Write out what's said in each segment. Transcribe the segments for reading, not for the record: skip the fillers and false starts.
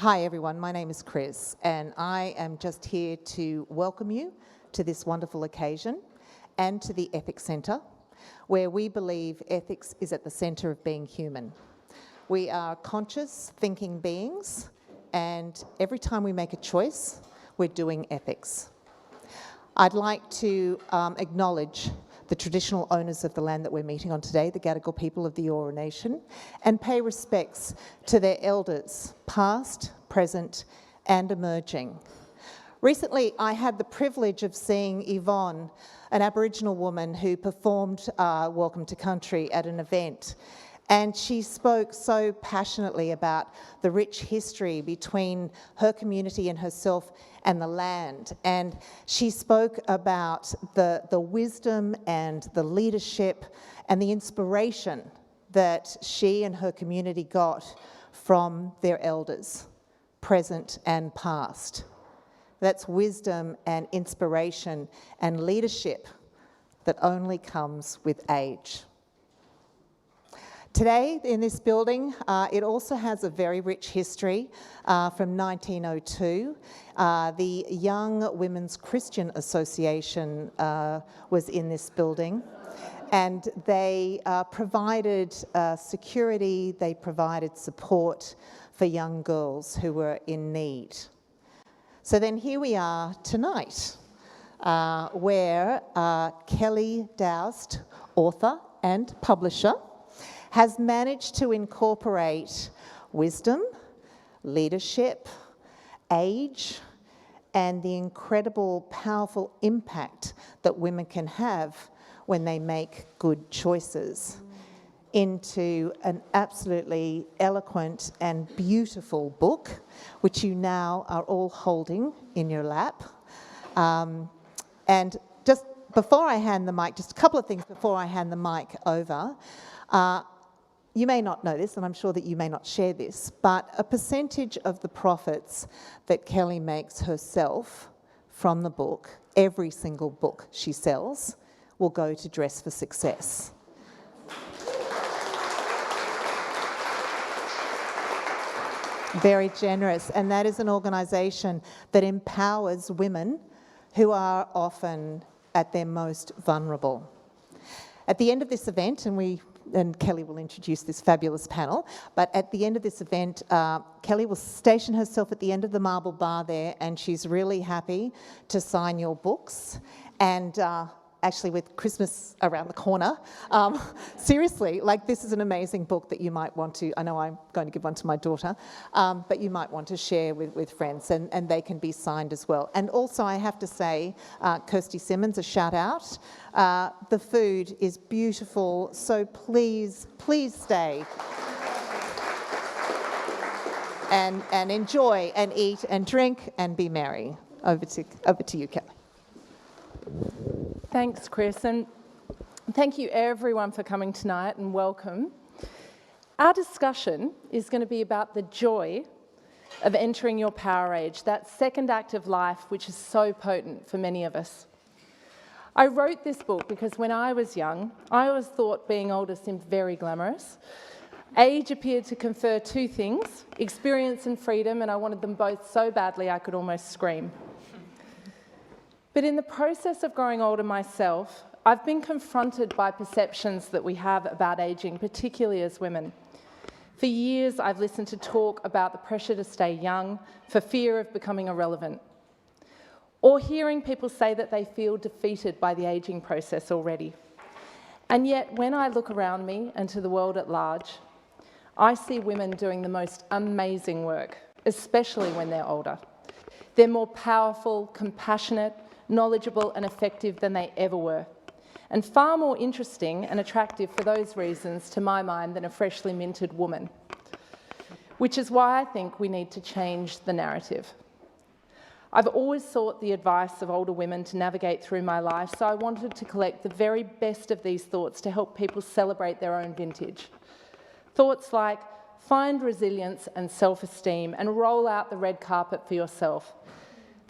Hi everyone, my name is Chris and I am just here to welcome you to this wonderful occasion and to the Ethics Centre, where we believe ethics is at the centre of being human. We are conscious, thinking beings, and every time we make a choice, we're doing ethics. I'd like to acknowledge the traditional owners of the land that we're meeting on today, the Gadigal people of the Eora Nation, and pay respects to their elders, past, present, and emerging. Recently, I had the privilege of seeing Yvonne, an Aboriginal woman who performed Welcome to Country at an event. And she spoke so passionately about the rich history between her community and herself and the land. And she spoke about the wisdom and the leadership and the inspiration that she and her community got from their elders, present and past. That's wisdom and inspiration and leadership that only comes with age. Today, in this building, it also has a very rich history from 1902. The Young Women's Christian Association was in this building, and they provided security, they provided support for young girls who were in need. So then here we are tonight, where Kelly Doust, author and publisher, has managed to incorporate wisdom, leadership, age, and the incredible, powerful impact that women can have when they make good choices into an absolutely eloquent and beautiful book, which you now are all holding in your lap. And just before I hand the mic, just a couple of things before I hand the mic over. You may not know this, and I'm sure that you may not share this, but a percentage of the profits that Kelly makes herself from the book, every single book she sells, will go to Dress for Success. Very generous, and that is an organisation that empowers women who are often at their most vulnerable. At the end of this event, and Kelly will introduce this fabulous panel, but at the end of this event, Kelly will station herself at the end of the marble bar there, and she's really happy to sign your books. And actually, with Christmas around the corner, seriously, like, this is an amazing book that you might want to, I know I'm going to give one to my daughter, but you might want to share with friends, and they can be signed as well. And also, I have to say, Kirstie Clements, a shout out. The food is beautiful, so please stay and enjoy and eat and drink and be merry. Over to you, Kelly. Thanks, Chris, and thank you everyone for coming tonight, and welcome. Our discussion is going to be about the joy of entering your power age, that second act of life which is so potent for many of us. I wrote this book because when I was young, I always thought being older seemed very glamorous. Age appeared to confer two things, experience and freedom, and I wanted them both so badly I could almost scream. But in the process of growing older myself, I've been confronted by perceptions that we have about ageing, particularly as women. For years, I've listened to talk about the pressure to stay young for fear of becoming irrelevant, or hearing people say that they feel defeated by the ageing process already. And yet, when I look around me and to the world at large, I see women doing the most amazing work, especially when they're older. They're more powerful, compassionate, knowledgeable and effective than they ever were, and far more interesting and attractive for those reasons, to my mind, than a freshly minted woman. Which is why I think we need to change the narrative. I've always sought the advice of older women to navigate through my life, so I wanted to collect the very best of these thoughts to help people celebrate their own vintage. Thoughts like, find resilience and self-esteem and roll out the red carpet for yourself.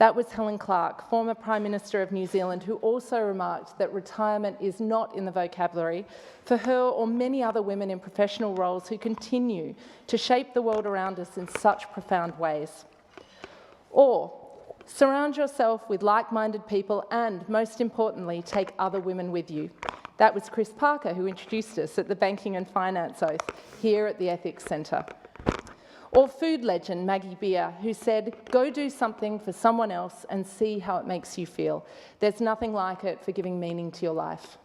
That was Helen Clark, former Prime Minister of New Zealand, who also remarked that retirement is not in the vocabulary for her or many other women in professional roles who continue to shape the world around us in such profound ways. Or, surround yourself with like-minded people and, most importantly, take other women with you. That was Chris Parker, who introduced us at the Banking and Finance Oath here at the Ethics Centre. Or food legend Maggie Beer, who said, "Go do something for someone else and see how it makes you feel. There's nothing like it for giving meaning to your life."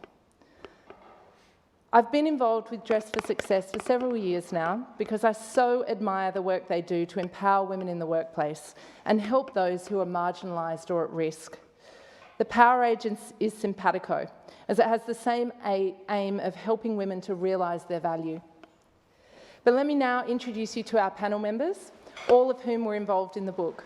I've been involved with Dress for Success for several years now because I so admire the work they do to empower women in the workplace and help those who are marginalised or at risk. The Power Age is simpatico, as it has the same aim of helping women to realise their value. But let me now introduce you to our panel members, all of whom were involved in the book.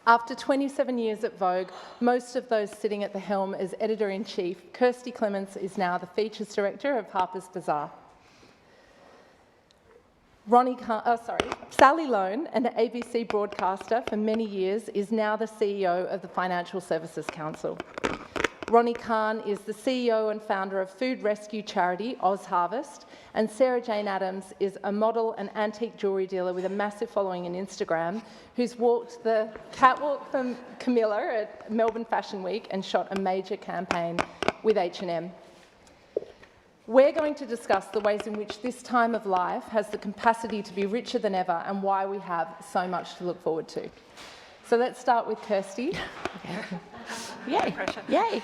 After 27 years at Vogue, most of those sitting at the helm as Editor-in-Chief, Kirstie Clements is now the Features Director of Harpers Bazaar. Sally Loane, an ABC broadcaster for many years, is now the CEO of the Financial Services Council. Ronni Kahn is the CEO and founder of food rescue charity OzHarvest, and Sarah Jane Adams is a model and antique jewellery dealer with a massive following on Instagram, who's walked the catwalk from Camilla at Melbourne Fashion Week and shot a major campaign with H&M. We're going to discuss the ways in which this time of life has the capacity to be richer than ever and why we have so much to look forward to. So let's start with Kirstie. Yay. Yay.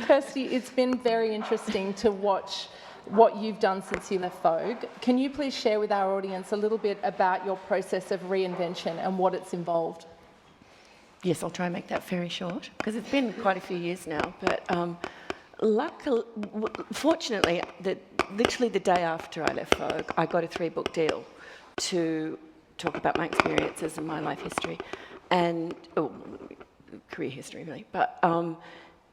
Kirstie, it's been very interesting to watch what you've done since you left Vogue. Can you please share with our audience a little bit about your process of reinvention and what it's involved? Yes, I'll try and make that very short, because it's been quite a few years now. But fortunately, literally the day after I left Vogue, I got a 3-book deal to talk about my experiences and my life history. And career history, really. But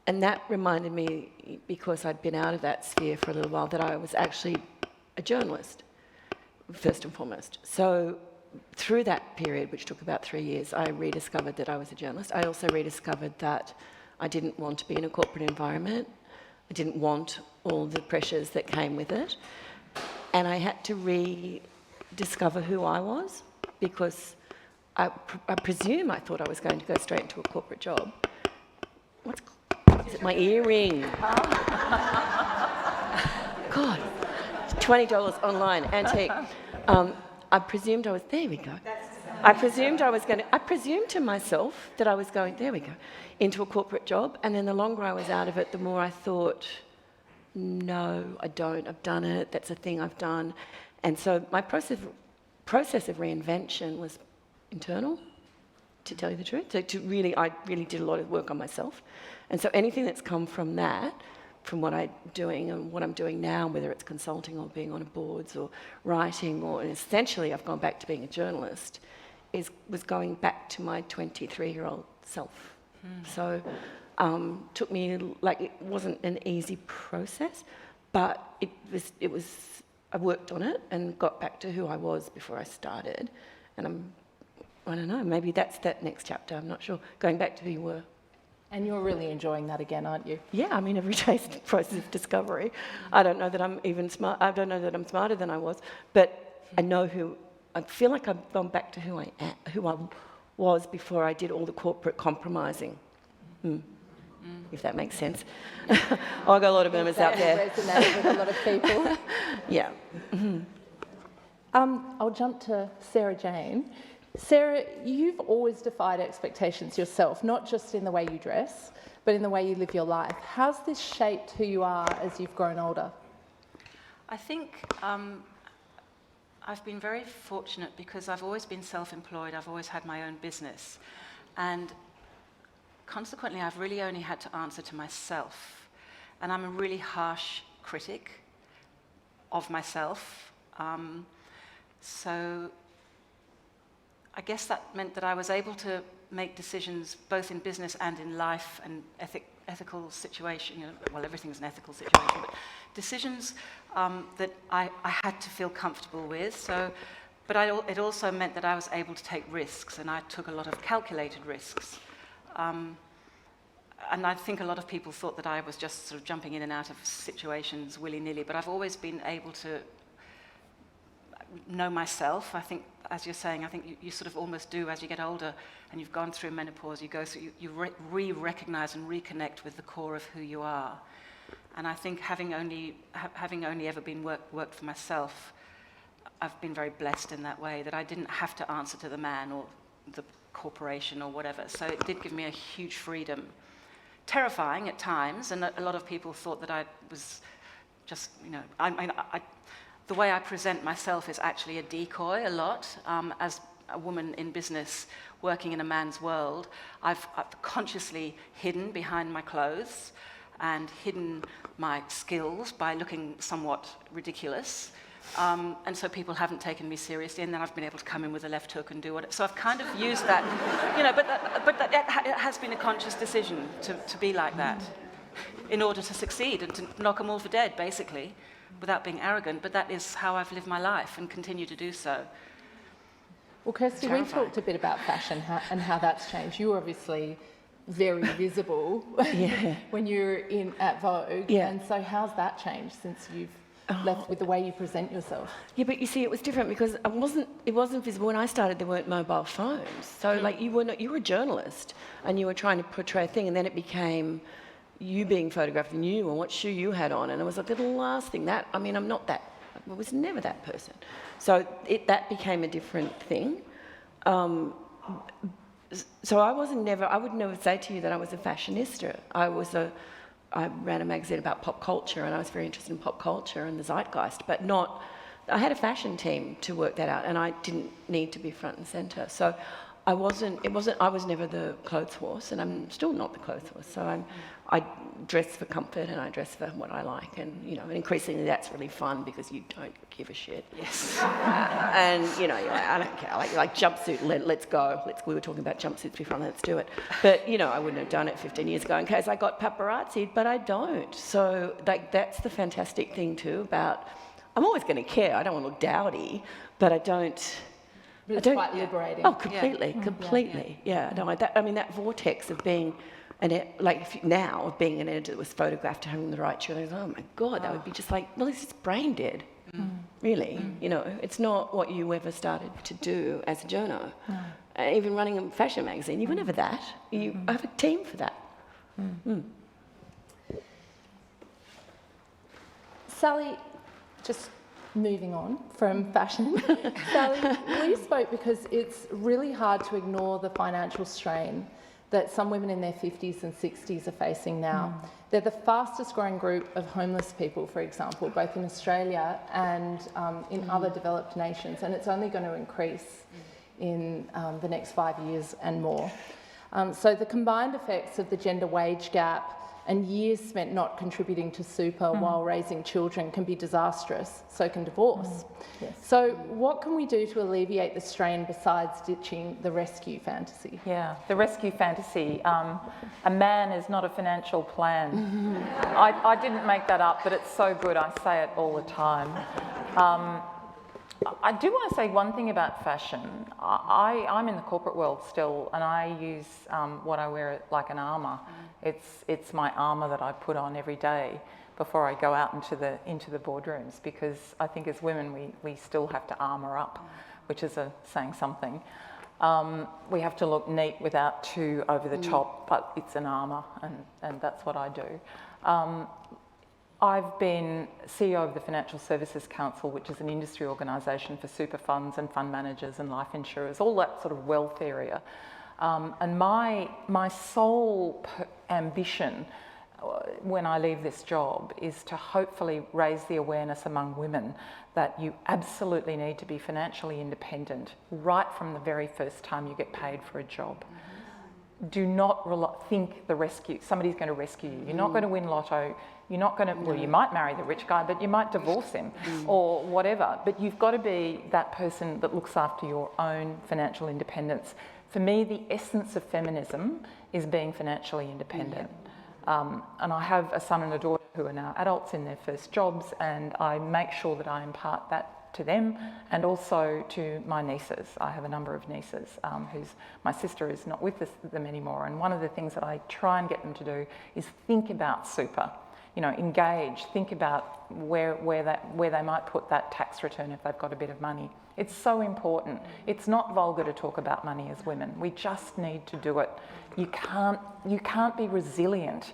and that reminded me, because I'd been out of that sphere for a little while, that I was actually a journalist, first and foremost. So through that period, which took about 3 years, I rediscovered that I was a journalist. I also rediscovered that I didn't want to be in a corporate environment. I didn't want all the pressures that came with it. And I had to rediscover who I was, because I presume I thought I was going to go straight into a corporate job. Is it my earring? God, $20 online, antique. I presumed I was, there we go. I presumed to myself that I was going, there we go, into a corporate job. And then the longer I was out of it, the more I thought, no, I don't, I've done it, that's a thing I've done. And so my process of reinvention was internal, to tell you the truth. So I really did a lot of work on myself. And so anything that's come from that, from what I'm doing and what I'm doing now, whether it's consulting or being on boards or writing, or essentially I've gone back to being a journalist, was going back to my 23-year-old self. So took me, it wasn't an easy process, but it was, I worked on it and got back to who I was before I started. And I don't know, maybe that's that next chapter, I'm not sure. Going back to who you were. And you're really enjoying that again, aren't you? Yeah, I mean, every day is a process of discovery. I don't know that I'm even smart, I don't know that I'm smarter than I was, but I feel like I've gone back to who I was before I did all the corporate compromising. If that makes sense. I got a lot of murmurs out there. Resonate with a lot of people. Yeah. I'll jump to Sarah Jane. Sarah, you've always defied expectations yourself, not just in the way you dress, but in the way you live your life. How's this shaped who you are as you've grown older? I think I've been very fortunate because I've always been self-employed, I've always had my own business, and consequently I've really only had to answer to myself, and I'm a really harsh critic of myself, so I guess that meant that I was able to make decisions both in business and in life and ethical situation, well, everything's an ethical situation, but decisions that I had to feel comfortable with. But it also meant that I was able to take risks, and I took a lot of calculated risks. And I think a lot of people thought that I was just sort of jumping in and out of situations willy-nilly, but I've always been able to know myself. I think, as you're saying, I think you sort of almost do as you get older and you've gone through menopause, you go through, you re-recognize and reconnect with the core of who you are. And I think having only ever been worked for myself, I've been very blessed in that way, that I didn't have to answer to the man or the corporation or whatever. So it did give me a huge freedom. Terrifying at times, and a lot of people thought that I was just, you know, the way I present myself is actually a decoy a lot. As a woman in business working in a man's world, I've consciously hidden behind my clothes and hidden my skills by looking somewhat ridiculous. And so people haven't taken me seriously, and then I've been able to come in with a left hook and do what. So I've kind of used that, you know. It has been a conscious decision to be like that, in order to succeed and to knock them all for dead, basically, without being arrogant. But that is how I've lived my life and continue to do so. Well, Kirstie, we talked a bit about fashion and how that's changed. You were obviously very visible when you were at Vogue. Yeah. And so how's that changed since you've left with the way you present yourself? Yeah, but you see, it was different because it wasn't visible. When I started, there weren't mobile phones. So like you were a journalist and you were trying to portray a thing, and then it became you being photographed and you and what shoe you had on, and it was like the last thing that, I mean, I'm not that, I was never that person. So that became a different thing. So I would never say to you that I was a fashionista. I ran a magazine about pop culture, and I was very interested in pop culture and the zeitgeist, but not, I had a fashion team to work that out, and I didn't need to be front and centre. So I was never the clothes horse, and I'm still not the clothes horse. So I dress for comfort, and I dress for what I like, and, you know, and increasingly that's really fun because you don't give a shit. Yes. And, you know, you're like, I don't care, like jumpsuit, let's go. We were talking about jumpsuits before, let's do it. But, you know, I wouldn't have done it 15 years ago in case I got paparazzi'd, but I don't. So, like, that's the fantastic thing too about, I'm always going to care. I don't want to look dowdy, but I don't. But it's quite liberating. Oh, completely. Yeah. No, that vortex of being now of being an editor that was photographed having the right shoe. Oh my God, that would be just like, well, this is brain dead. Really. You know, it's not what you ever started to do as a journo. No. Even running a fashion magazine, you were never that. You have a team for that. Sally, just moving on from fashion. Sally, we spoke because it's really hard to ignore the financial strain that some women in their 50s and 60s are facing now. They're the fastest growing group of homeless people, for example, both in Australia and in other developed nations, and it's only going to increase in the next 5 years and more. So the combined effects of the gender wage gap and years spent not contributing to super while raising children can be disastrous, so can divorce. Yes. So what can we do to alleviate the strain besides ditching the rescue fantasy? Yeah, the rescue fantasy. A man is not a financial plan. I didn't make that up, but it's so good, I say it all the time. I do want to say one thing about fashion. I'm in the corporate world still, and I use what I wear like an armour. It's my armour that I put on every day before I go out into the boardrooms, because I think as women we still have to armour up, which is saying something. We have to look neat without too over the top, but it's an armour, and that's what I do. I've been CEO of the Financial Services Council, which is an industry organisation for super funds and fund managers and life insurers, all that sort of wealth area. And my sole ambition when I leave this job is to hopefully raise the awareness among women that you absolutely need to be financially independent right from the very first time you get paid for a job. Do not think somebody's going to rescue you. You're not going to win lotto. You're not going to, well, you might marry the rich guy, but you might divorce him or whatever. But you've got to be that person that looks after your own financial independence. For me, the essence of feminism is being financially independent. And I have a son and a daughter who are now adults in their first jobs, and I make sure that I impart that to them and also to my nieces. I have a number of nieces my sister is not with them anymore, and one of the things that I try and get them to do is think about super. Engage, think about where they might put that tax return if they've got a bit of money. It's so important. It's not vulgar to talk about money as women. We just need to do it. You can't be resilient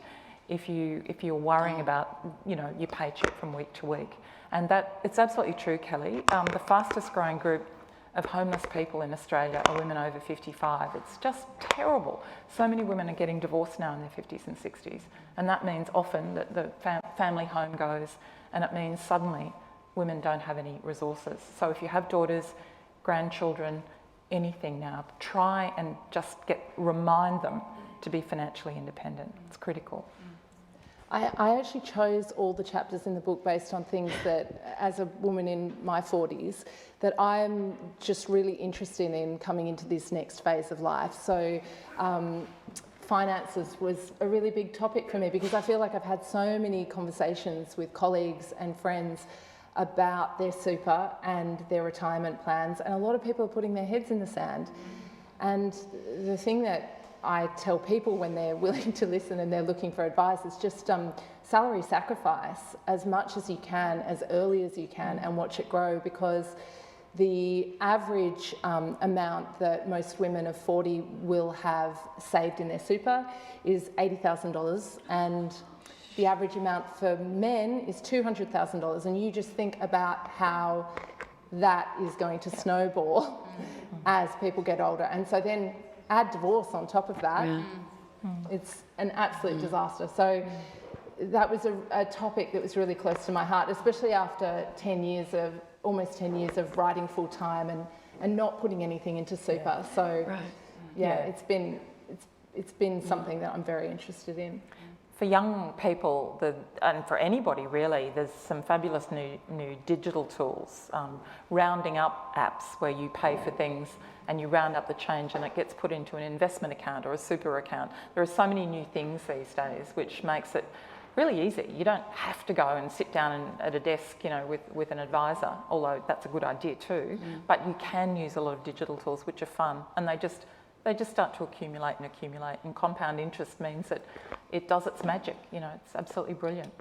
if you're worrying about your paycheck from week to week. And that it's absolutely true, Kelly. The fastest growing group of homeless people in Australia are women over 55. It's just terrible. So many women are getting divorced now in their 50s and 60s, and that means often that the family home goes, and it means suddenly women don't have any resources. So if you have daughters, grandchildren, anything now, try and just remind them to be financially independent. It's critical. I actually chose all the chapters in the book based on things that, as a woman in my 40s, that I'm just really interested in coming into this next phase of life. So finances was a really big topic for me because I feel like I've had so many conversations with colleagues and friends about their super and their retirement plans, and a lot of people are putting their heads in the sand. And the thing that I tell people when they're willing to listen and they're looking for advice is just salary sacrifice as much as you can, as early as you can, and watch it grow, because the average amount that most women of 40 will have saved in their super is $80,000, and the average amount for men is $200,000, and you just think about how that is going to snowball as people get older. And so then add divorce on top of that, it's an absolute disaster. So that was a topic that was really close to my heart, especially after almost 10 years of writing full time and not putting anything into super. So it's been something that I'm very interested in. For young people, and for anybody really, there's some fabulous new digital tools, rounding up apps where you pay for things and you round up the change and it gets put into an investment account or a super account. There are so many new things these days which makes it really easy. You don't have to go and sit down at a desk, with an advisor, although that's a good idea too. But you can use a lot of digital tools which are fun, and they just start to accumulate, and compound interest means that it does its magic. It's absolutely brilliant.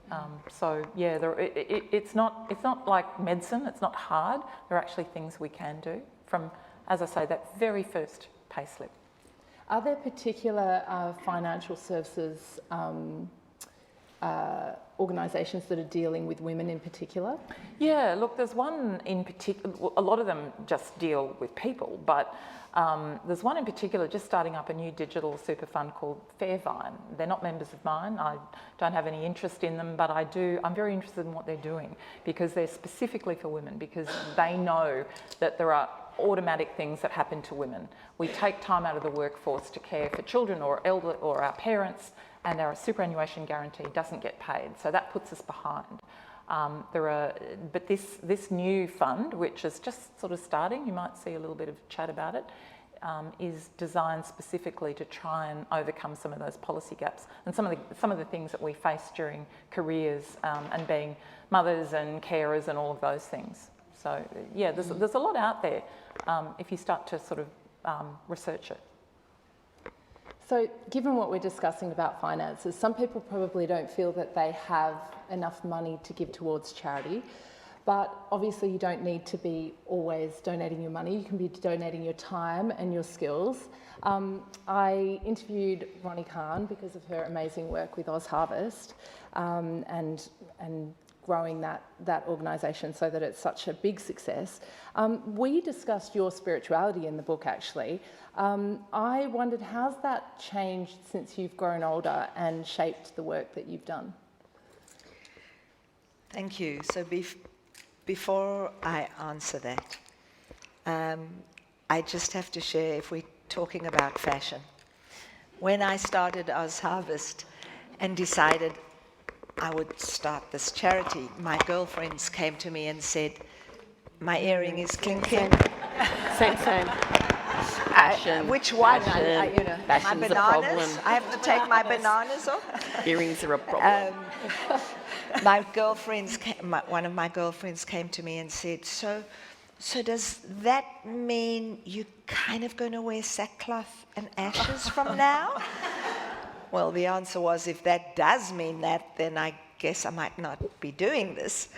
It's not like medicine. It's not hard. There are actually things we can do from, as I say, that very first pay slip. Are there particular financial services organisations that are dealing with women in particular? Yeah, look, there's one in particular. A lot of them just deal with people, but there's one in particular just starting up a new digital super fund called Fairvine. They're not members of mine. I don't have any interest in them, but I'm very interested in what they're doing, because they're specifically for women, because they know that there are automatic things that happen to women. We take time out of the workforce to care for children or elder or our parents, and our superannuation guarantee doesn't get paid, so that puts us behind. But this new fund, which is just sort of starting, you might see a little bit of chat about it, is designed specifically to try and overcome some of those policy gaps and some of the things that we face during careers and being mothers and carers and all of those things. So yeah, there's a lot out there if you start to sort of research it. So given what we're discussing about finances, some people probably don't feel that they have enough money to give towards charity, but obviously you don't need to be always donating your money. You can be donating your time and your skills. I interviewed Ronni Kahn because of her amazing work with OzHarvest and growing that organisation so that it's such a big success. We discussed your spirituality in the book, actually. I wondered, how's that changed since you've grown older and shaped the work that you've done? Thank you. So before I answer that, I just have to share, if we're talking about fashion, when I started OzHarvest and decided I would start this charity, my girlfriends came to me and said, my earring is clinking. Same. Fashion. Which one? Fashion's my bananas? a problem. I have to take my bananas off. Earrings are a problem. one of my girlfriends came to me and said, so does that mean you're kind of going to wear sackcloth and ashes from now? Well, the answer was, if that does mean that, then I guess I might not be doing this.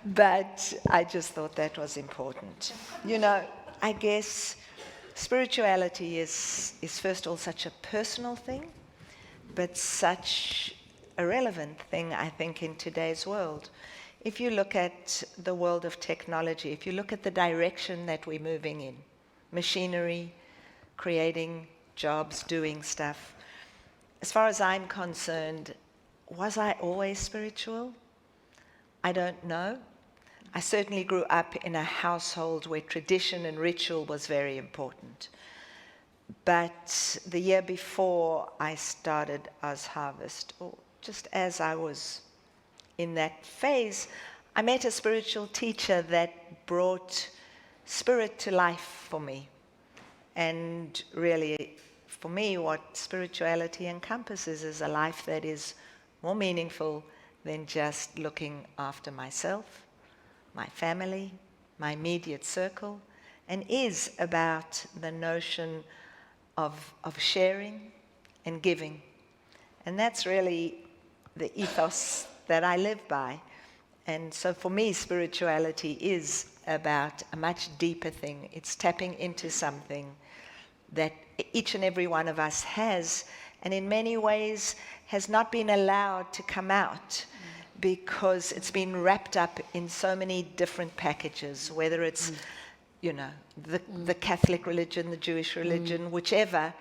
But I just thought that was important. You know, I guess spirituality is first of all such a personal thing, but such a relevant thing, I think, in today's world. If you look at the world of technology, if you look at the direction that we're moving in, machinery, creating jobs, doing stuff, as far as I'm concerned, was I always spiritual? I don't know. I certainly grew up in a household where tradition and ritual was very important. But the year before I started OzHarvest, or just as I was in that phase, I met a spiritual teacher that brought spirit to life for me. And really, for me, what spirituality encompasses is a life that is more meaningful than just looking after myself, my family, my immediate circle, and is about the notion of sharing and giving. And that's really the ethos that I live by. And so for me, spirituality is about a much deeper thing. It's tapping into something that each and every one of us has, and in many ways has not been allowed to come out because it's been wrapped up in so many different packages, whether it's, you know, the Catholic religion, the Jewish religion, whichever,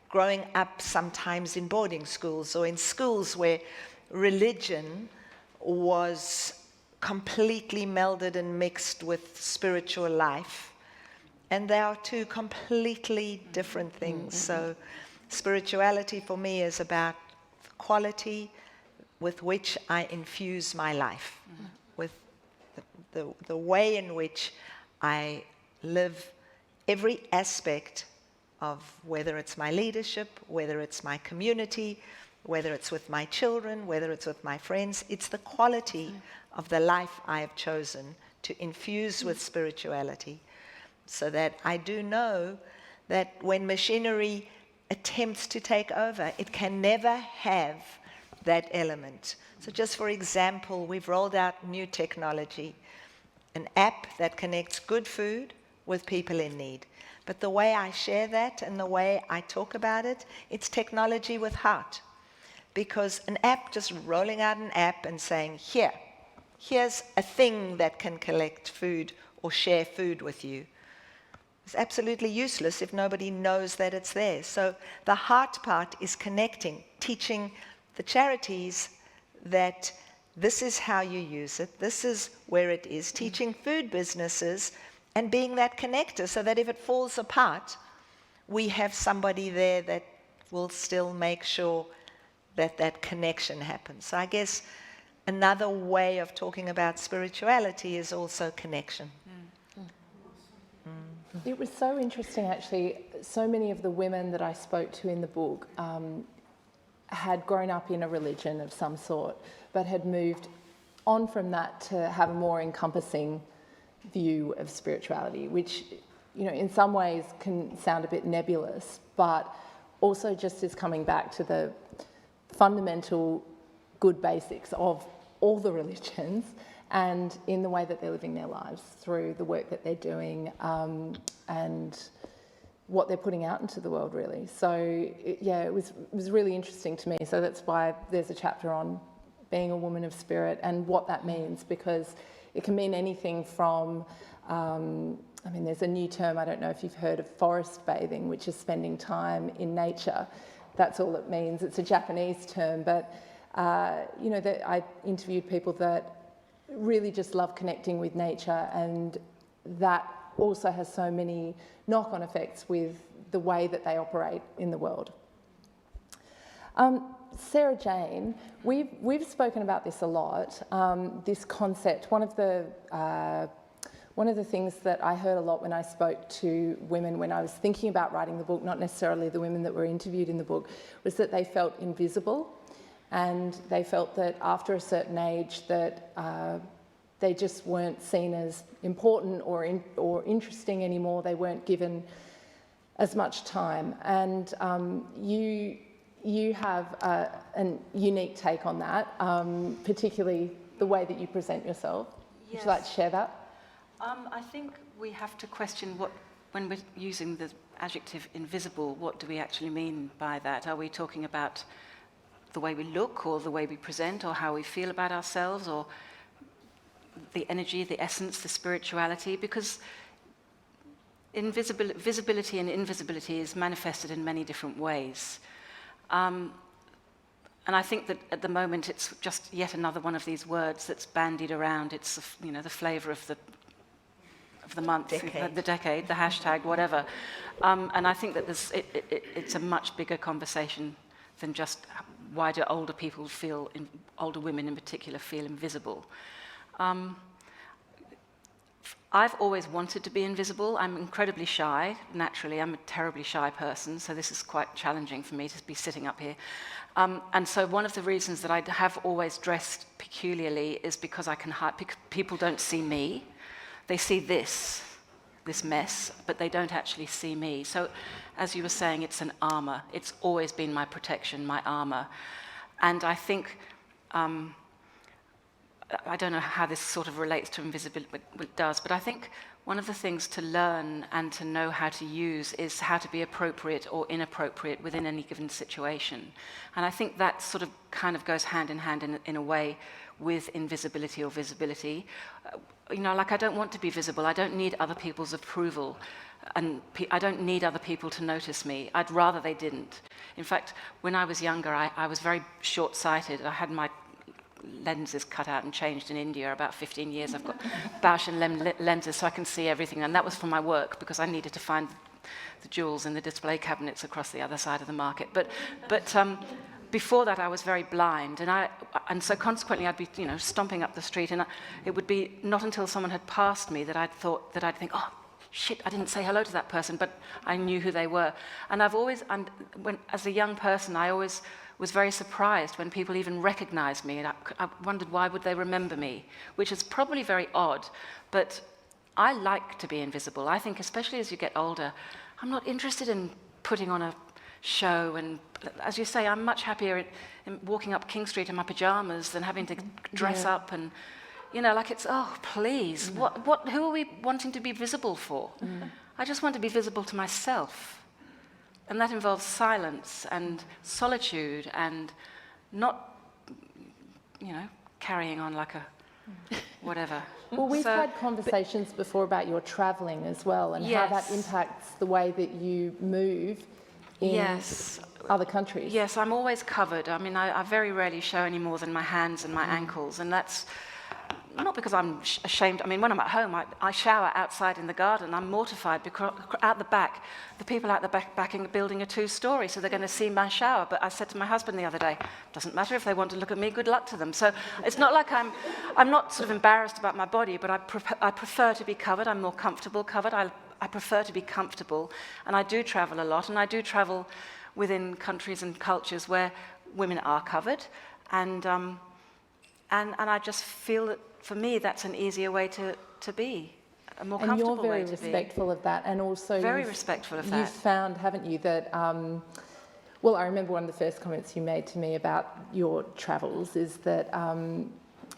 growing up sometimes in boarding schools or in schools where religion was completely melded and mixed with spiritual life. And they are two completely different things. So spirituality for me is about the quality with which I infuse my life, with the way in which I live every aspect of whether it's my leadership, whether it's my community, whether it's with my children, whether it's with my friends. It's the quality of the life I have chosen to infuse with spirituality, so that I do know that when machinery attempts to take over, it can never have that element. So just for example, we've rolled out new technology, an app that connects good food with people in need. But the way I share that and the way I talk about it, it's technology with heart. Because an app, just rolling out an app and saying, here's a thing that can collect food or share food with you, is absolutely useless if nobody knows that it's there. So the heart part is connecting, teaching the charities that this is how you use it, this is where it is, teaching food businesses and being that connector so that if it falls apart, we have somebody there that will still make sure that that connection happens. So I guess another way of talking about spirituality is also connection. It was so interesting, actually. So many of the women that I spoke to in the book had grown up in a religion of some sort, but had moved on from that to have a more encompassing view of spirituality, which, you know, in some ways can sound a bit nebulous, but also just is coming back to the fundamental good basics of all the religions, and in the way that they're living their lives through the work that they're doing and what they're putting out into the world, really. So, it was really interesting to me. So that's why there's a chapter on being a woman of spirit and what that means, because it can mean anything from, there's a new term, I don't know if you've heard of forest bathing, which is spending time in nature. That's all it means. It's a Japanese term, but, I interviewed people that really just love connecting with nature, and that also has so many knock-on effects with the way that they operate in the world. Sarah Jane, we've spoken about this a lot, this concept. One of the things that I heard a lot when I spoke to women when I was thinking about writing the book, not necessarily the women that were interviewed in the book, was that they felt invisible and they felt that after a certain age that they just weren't seen as important or interesting anymore. They weren't given as much time. And you have a unique take on that, particularly the way that you present yourself. Would you like to share that? I think we have to question when we're using the adjective invisible, what do we actually mean by that? Are we talking about the way we look, or the way we present, or how we feel about ourselves, or the energy, the essence, the spirituality? Because visibility and invisibility is manifested in many different ways. And I think that at the moment it's just yet another one of these words that's bandied around. It's the flavour of the month, the decade, the hashtag, whatever. And I think that it's a much bigger conversation than just why do older people feel, older women in particular, feel invisible. I've always wanted to be invisible. I'm incredibly shy, naturally. I'm a terribly shy person, so this is quite challenging for me to be sitting up here. And so one of the reasons that I have always dressed peculiarly is because I can hide. People don't see me. They see this mess, but they don't actually see me. So, as you were saying, it's an armour. It's always been my protection, my armour. And I think, I don't know how this sort of relates to invisibility, but it does, but I think one of the things to learn and to know how to use is how to be appropriate or inappropriate within any given situation. And I think that sort of kind of goes hand in hand in a way with invisibility or visibility. Like I don't want to be visible. I don't need other people's approval. And I don't need other people to notice me. I'd rather they didn't. In fact, when I was younger, I was very short-sighted. I had my lenses cut out and changed in India about 15 years. I've got Bausch and Lem lenses so I can see everything, and that was for my work because I needed to find the jewels in the display cabinets across the other side of the market. But before that I was very blind, and so consequently I'd be stomping up the street, and it would be not until someone had passed me that I'd think, oh shit, I didn't say hello to that person, but I knew who they were. And as a young person, I always was very surprised when people even recognized me, and I wondered why would they remember me, which is probably very odd, but I like to be invisible. I think especially as you get older, I'm not interested in putting on a show, and as you say, I'm much happier in walking up King Street in my pajamas than having to dress up and, it's, oh, please, who are we wanting to be visible for? I just want to be visible to myself. And that involves silence and solitude and not, carrying on like a whatever. Well, we've had conversations before about your travelling as well, and how that impacts the way that you move in other countries. Yes, I'm always covered. I mean, I very rarely show any more than my hands and my ankles, and that's not because I'm ashamed. I mean, when I'm at home, I shower outside in the garden. I'm mortified because out the back, the people out the back in the building are 2-story, so they're going to see my shower. But I said to my husband the other day, doesn't matter if they want to look at me, good luck to them. So it's not like I'm not sort of embarrassed about my body, but I prefer to be covered. I'm more comfortable covered. I prefer to be comfortable, and I do travel a lot, and I do travel within countries and cultures where women are covered, and I just feel that for me that's an easier way to be, a more comfortable way to be. And you're very respectful of that, and also very respectful of that. You've found, haven't you, that well, I remember one of the first comments you made to me about your travels is that a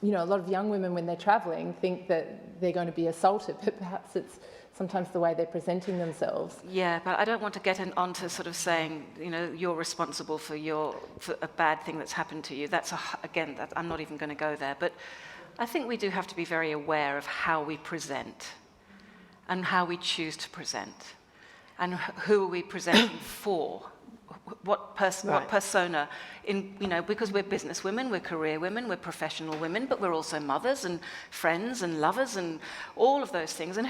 lot of young women when they're travelling think that they're going to be assaulted, but perhaps it's sometimes the way they're presenting themselves. Yeah, but I don't want to get onto sort of saying, you're responsible for a bad thing that's happened to you. I'm not even going to go there. But I think we do have to be very aware of how we present and how we choose to present and who are we presenting for. What persona, because we're business women, we're career women, we're professional women, but we're also mothers and friends and lovers and all of those things. And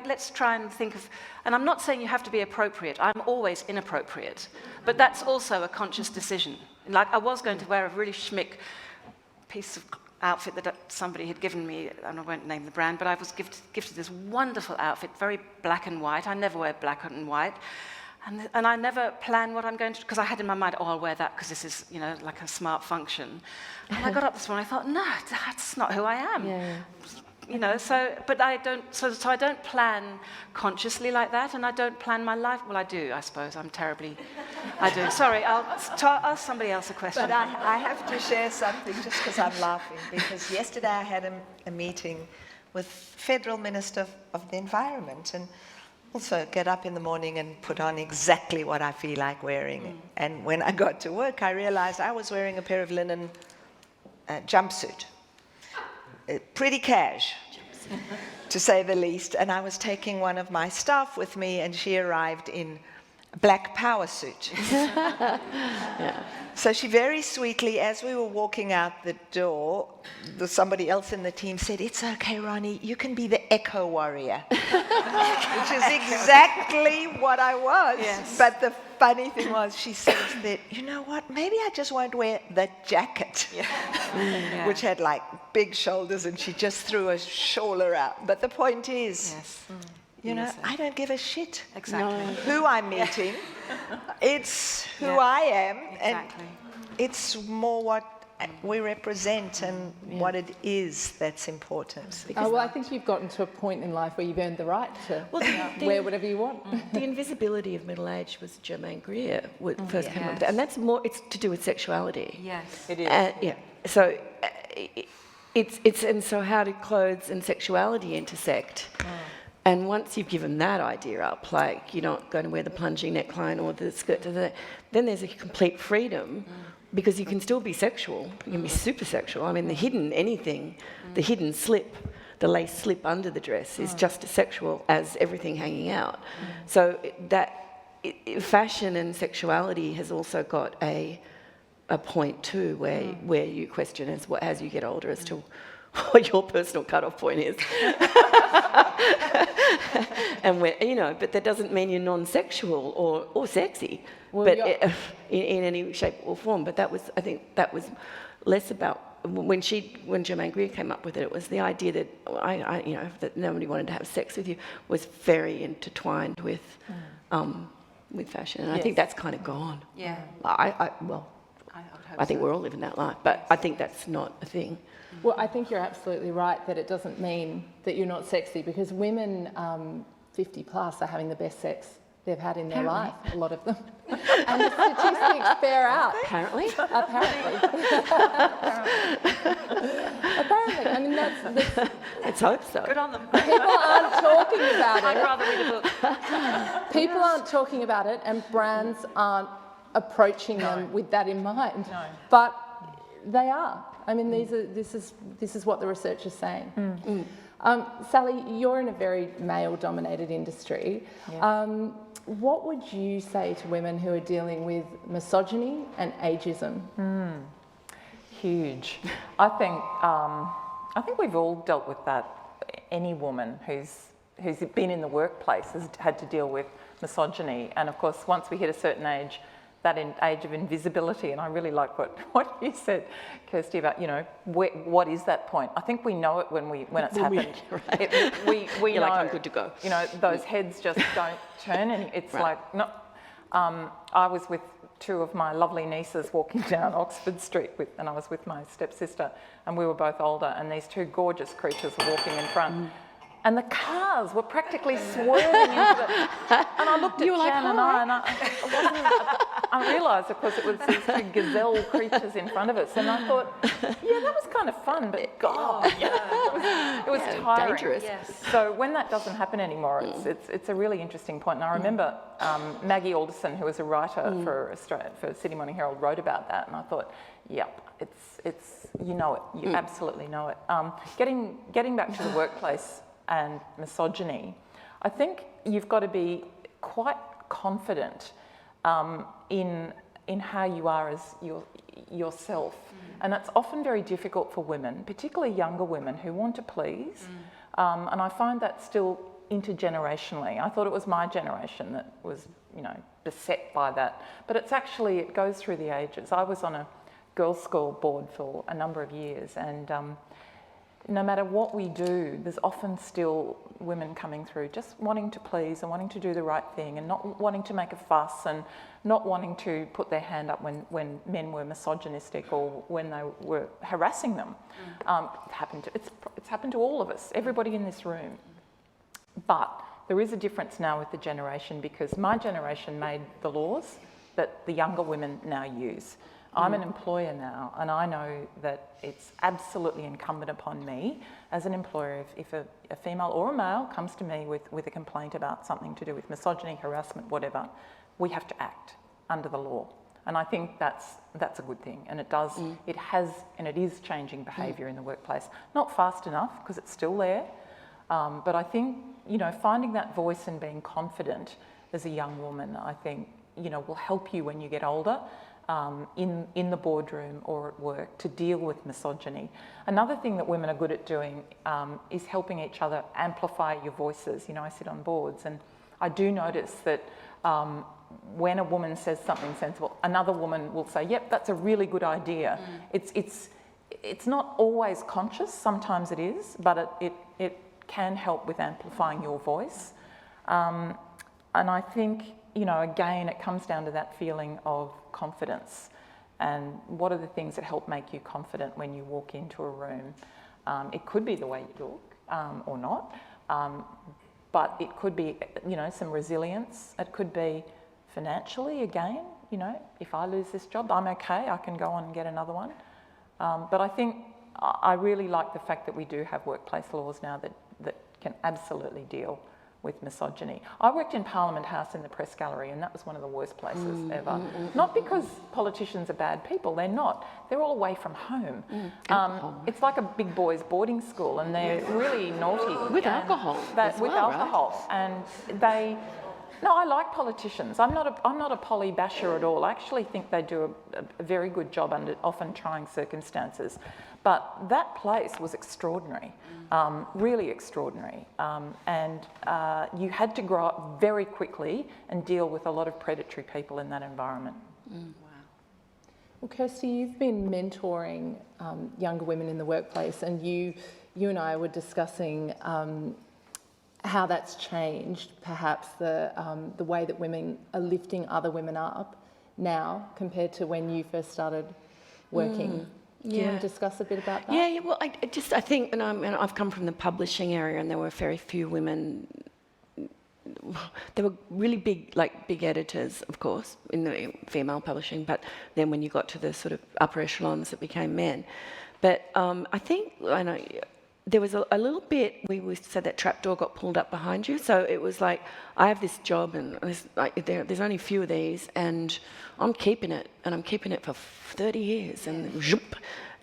let's try and think of, and I'm not saying you have to be appropriate, I'm always inappropriate, but that's also a conscious decision. Like I was going to wear a really schmick piece of outfit that somebody had given me, and I won't name the brand, but I was gifted this wonderful outfit, very black and white. I never wear black and white. And I never plan what I'm going to, because I had in my mind, oh, I'll wear that because this is, you know, like a smart function. And I got up this morning, I thought, no, that's not who I am. Yeah. You know, but I don't, so I don't plan consciously like that, and I don't plan my life. Well, I do, I suppose. I do. Sorry, I'll ask somebody else a question. But I have to share something just because I'm laughing, because yesterday I had a meeting with Federal Minister of the Environment, and also get up in the morning and put on exactly what I feel like wearing. And when I got to work, I realized I was wearing a pair of linen jumpsuit. Pretty cash, to say the least. And I was taking one of my staff with me, and she arrived in a black power suit. Yeah. So she very sweetly, as we were walking out the door, somebody else in the team said, "It's okay, Ronni, you can be the eco warrior." Which is exactly what I was. Yes. But the funny thing was, she said that, you know what, maybe I just won't wear the jacket, which had like big shoulders, and she just threw a shawl around. But the point is, you know, I don't give a shit who I'm meeting. It's who I am, and it's more what we represent and what it is that's important. Well, I think you've gotten to a point in life where you've earned the right to wear whatever you want. The invisibility of middle age was Germaine Greer first came up, and that's more. It's to do with sexuality. Yes, It is. Yeah. So it's and so how do clothes and sexuality intersect? And once you've given that idea up, like you're not going to wear the plunging neckline or the skirt to the, then there's a complete freedom because you can still be sexual. You can be super sexual. I mean, the hidden slip, the lace slip under the dress is just as sexual as everything hanging out. So fashion and sexuality has also got a point too where you question as you get older as to what your personal cutoff point is. And but that doesn't mean you're non-sexual or sexy, but in any shape or form. But I think that was less about when Germaine Greer came up with it. It was the idea that that nobody wanted to have sex with you was very intertwined with fashion, and I think that's kind of gone. yeah. I think we're all living that life, but I think that's not a thing. Well, I think you're absolutely right that it doesn't mean that you're not sexy, because women 50 plus are having the best sex they've had in their life, a lot of them. And the statistics bear out. Apparently. Apparently. I mean, that's Let's hope so. Good on them. people aren't talking about I'd it. rather read a book. People aren't talking about it, and brands aren't approaching them with that in mind. No. But they are. I mean, this is what the research is saying. Sally, you're in a very male-dominated industry. Yeah. What would you say to women who are dealing with misogyny and ageism? Huge. I think we've all dealt with that. Any woman who's been in the workplace has had to deal with misogyny, and of course, once we hit a certain age, that age of invisibility, and I really like what you said, Kirstie, about what is that point? I think we know it when it's happened. Right. We You're know. like, I'm good to go. Those heads just don't turn, and it's like no. I was with two of my lovely nieces walking down Oxford Street, and I was with my stepsister, and we were both older, and these two gorgeous creatures were walking in front. And the cars were practically swerving into the... And I looked at Jan and I realised, of course, it was these two gazelle creatures in front of us. And I thought, yeah, that was kind of fun, but God, it was tiring. Dangerous. Yes. So when that doesn't happen anymore, it's a really interesting point. And I remember Maggie Alderson, who was a writer for Sydney Morning Herald, wrote about that. And I thought, yep, it's you know it. You absolutely know it. Getting back to the workplace and misogyny, I think you've got to be quite confident in how you are as yourself. And that's often very difficult for women, particularly younger women who want to please. And I find that still intergenerationally. I thought it was my generation that was, beset by that. But it goes through the ages. I was on a girls' school board for a number of years, and no matter what we do, there's often still women coming through just wanting to please and wanting to do the right thing and not wanting to make a fuss and not wanting to put their hand up when men were misogynistic or when they were harassing them. It's happened to all of us, everybody in this room. But there is a difference now with the generation, because my generation made the laws that the younger women now use. I'm an employer now, and I know that it's absolutely incumbent upon me as an employer, if a female or a male comes to me with a complaint about something to do with misogyny, harassment, whatever, we have to act under the law. And I think that's a good thing, and it is changing behaviour in the workplace. Not fast enough, because it's still there, but I think, you know, finding that voice and being confident as a young woman, I think, you know, will help you when you get older. In the boardroom or at work, to deal with misogyny. Another thing that women are good at doing is helping each other amplify your voices. You know, I sit on boards, and I do notice that when a woman says something sensible, another woman will say, yep, that's a really good idea. It's not always conscious, sometimes it is, but it can help with amplifying your voice. And I think, you know, again, it comes down to that feeling of confidence, and what are the things that help make you confident when you walk into a room. It could be the way you look, or not, but it could be, you know, some resilience. It could be financially, again, you know, if I lose this job, I'm okay, I can go on and get another one. But I think I really like the fact that we do have workplace laws now that can absolutely deal with misogyny. I worked in Parliament House in the press gallery, and that was one of the worst places ever. Not because politicians are bad people, they're not. They're all away from home. It's like a big boys' boarding school, and they're really naughty. With alcohol. With alcohol. Right? And no, I like politicians. I'm not a Polly basher at all. I actually think they do a very good job under often trying circumstances. But that place was extraordinary, really extraordinary. And you had to grow up very quickly and deal with a lot of predatory people in that environment. Wow. Well, Kirstie, you've been mentoring younger women in the workplace, and you and I were discussing how that's changed, perhaps the way that women are lifting other women up now compared to when you first started working. Do you want to discuss a bit about that? Yeah. Well, I think, and I've come from the publishing area, and there were very few women. There were really big editors, of course, in the female publishing, but then when you got to the sort of upper echelons, it became men. But I think, I know, there was a little bit, we said that trapdoor got pulled up behind you, so it was like, I have this job, and there's only a few of these, and I'm keeping it, and I'm keeping it for 30 years, and zoop,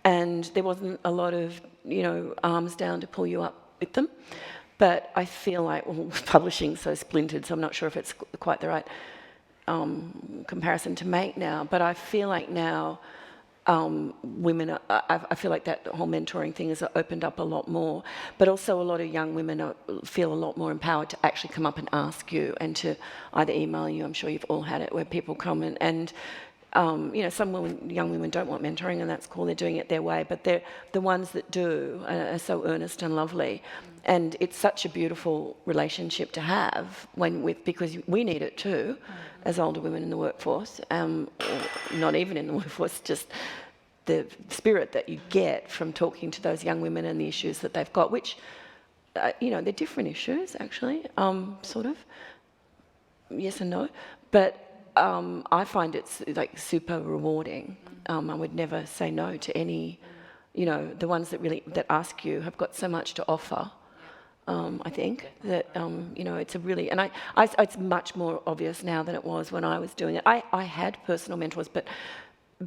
and there wasn't a lot of, you know, arms down to pull you up with them. But I feel like, well, publishing's so splintered, so I'm not sure if it's quite the right comparison to make now, but I feel like now, women, I feel like that whole mentoring thing has opened up a lot more, but also a lot of young women feel a lot more empowered to actually come up and ask you, and to either email you. I'm sure you've all had it, where people come in and you know, some young women don't want mentoring, and that's cool, they're doing it their way, but they're the ones that do are so earnest and lovely, and it's such a beautiful relationship to have because we need it too, as older women in the workforce, or not even in the workforce, just the spirit that you get from talking to those young women and the issues that they've got, which, you know, they're different issues, actually, sort of, yes and no, but I find it's like super rewarding. I would never say no to any, you know, the ones that ask you have got so much to offer. I think that, you know, it's a really, and it's much more obvious now than it was when I was doing it. I had personal mentors, but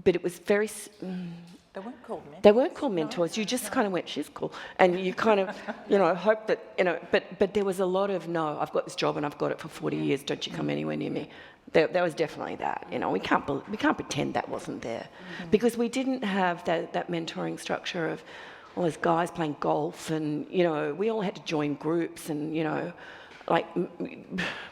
it was very... They weren't called mentors. They weren't called mentors. You just kind of went, she's cool. And you kind of, you know, hope that, you know, but there was a lot of, no, I've got this job and I've got it for 40 years, don't you come anywhere near me. There was definitely that, you know, we can't pretend that wasn't there. Because we didn't have that mentoring structure of all those guys playing golf, and, you know, we all had to join groups, and, you know, like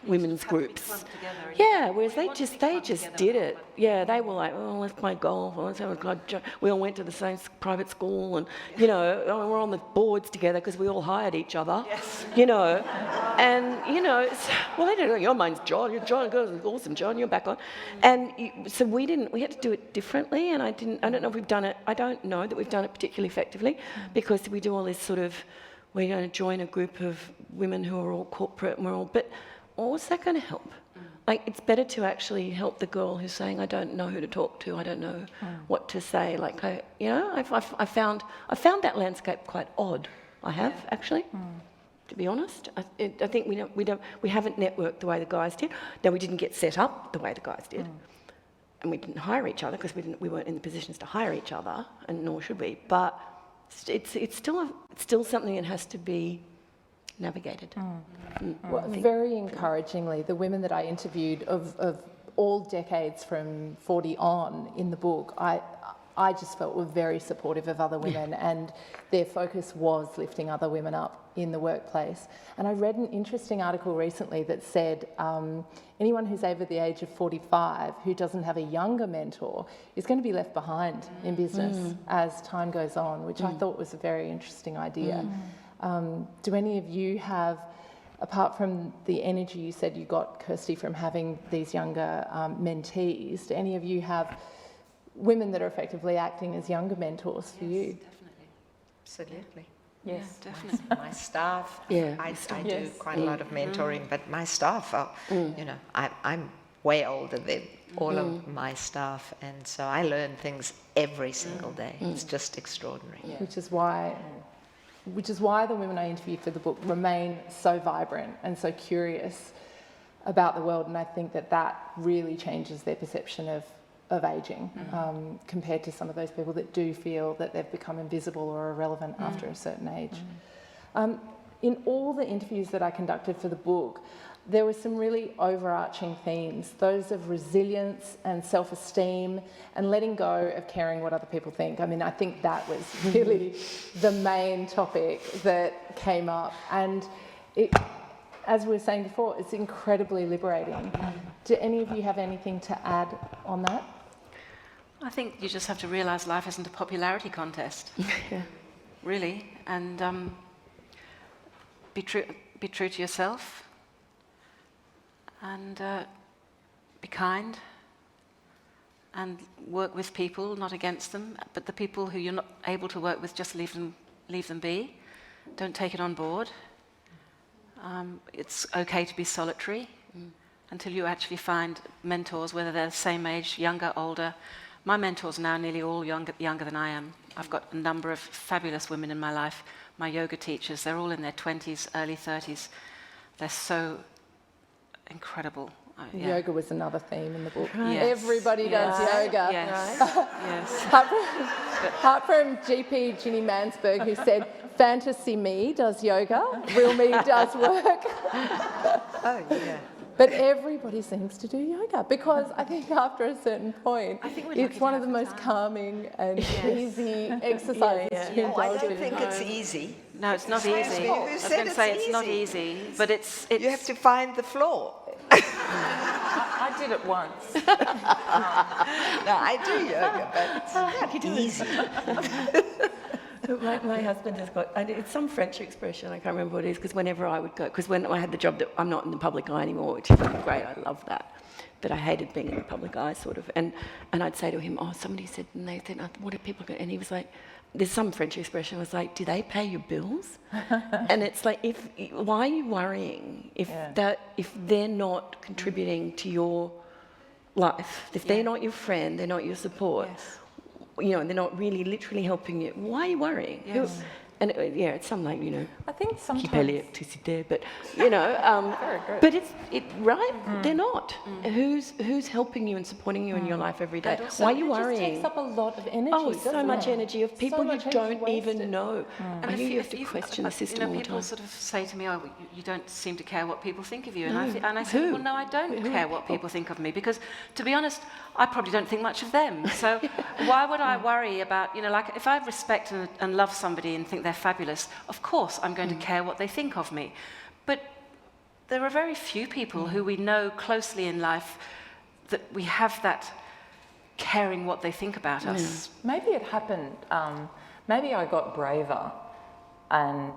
women's have to be groups. clumped together and Yeah, whereas they want to just be they clumped just together, did it. Yeah, they were like, oh, let's play golf. Or let's have a club. We all went to the same private school, and you know, we're on the boards together because we all hired each other. Yes. You know, and you know, well, they don't. Your name's John. You're John. Awesome, John. You're back on. And so we didn't. We had to do it differently, and I don't know if we've done it. I don't know that we've done it particularly effectively because we do all this sort of. We're going to join a group of women who are all corporate, and we're all. But what's that going to help? Like, it's better to actually help the girl who's saying, I don't know who to talk to, I don't know what to say. Like, I found that landscape quite odd. I have, actually, to be honest. I think we haven't networked the way the guys did. Now, we didn't get set up the way the guys did. And we didn't hire each other because we weren't in the positions to hire each other, and nor should we. But it's still something that has to be navigated. Well, very encouragingly, the women that I interviewed of all decades from 40 on in the book, I just felt were very supportive of other women, and their focus was lifting other women up in the workplace. And I read an interesting article recently that said anyone who's over the age of 45 who doesn't have a younger mentor is going to be left behind in business as time goes on, which I thought was a very interesting idea. Do any of you have, apart from the energy you said you got, Kirstie, from having these younger mentees, do any of you have women that are effectively acting as younger mentors for you? Definitely. Absolutely. Yes. Yeah, definitely. My staff, Yeah. I do Yes. quite a lot of mentoring, but my staff are, you know, I'm way older than all of my staff, and so I learn things every single day. It's just extraordinary. Which is why the women I interviewed for the book remain so vibrant and so curious about the world, and I think that really changes their perception of ageing compared to some of those people that do feel that they've become invisible or irrelevant after a certain age. In all the interviews that I conducted for the book, there were some really overarching themes, those of resilience and self-esteem and letting go of caring what other people think. I mean, I think that was really the main topic that came up. And as we were saying before, it's incredibly liberating. Do any of you have anything to add on that? I think you just have to realise life isn't a popularity contest. Really, and be true to yourself. And be kind, and work with people, not against them. But the people who you're not able to work with, just leave them be. Don't take it on board. It's okay to be solitary until you actually find mentors, whether they're the same age, younger, older. My mentors are now nearly all younger than I am. I've got a number of fabulous women in my life. My yoga teachers, they're all in their 20s, early 30s. They're so incredible. Yoga was another theme in the book. Yes. Everybody does yoga. Yes. Yes. Apart from GP Ginny Mansberg, who said, fantasy me does yoga, real me does work. Oh, yeah. But everybody seems to do yoga because I think after a certain point, it's one of the most calming and easy exercises to indulge I don't in. think it's easy. No, it's not Excuse easy. me, who I was said going to it's say it's not easy? easy, but it's You have to find the floor. I did it once. No, I do yoga, but it's not easy. My husband has got, it's some French expression, I can't remember what it is, because whenever I would go, because when I had the job that I'm not in the public eye anymore, which is great, I love that, but I hated being in the public eye, sort of, and I'd say to him, somebody said, and they said, what are people going, and he was like, there's some French expression, was like, do they pay your bills? And it's like, why are you worrying if they're not contributing to your life, if they're not your friend, they're not your support, you know, and they're not really literally helping you, why are you worrying? Yes. And it's something like, you know, I think qui paie sometimes... l'électricité, but, you know, but right? They're not. Who's helping you and supporting you in your life every day? Why are you It just worrying? takes up a lot of energy, Oh, so doesn't much it? energy of people you much energy don't even wasted. know. And I if hear you have if to you've- question the system all the people time. sort of say to me, you don't seem to care what people think of you. And, No. I say, Who? well, no, I don't care what people think of me because, to be honest, I probably don't think much of them. So why would I worry about, you know, like if I respect and love somebody and think they're fabulous, of course I'm going to care what they think of me. But there are very few people who we know closely in life that we have that caring what they think about us. Maybe it happened, maybe I got braver and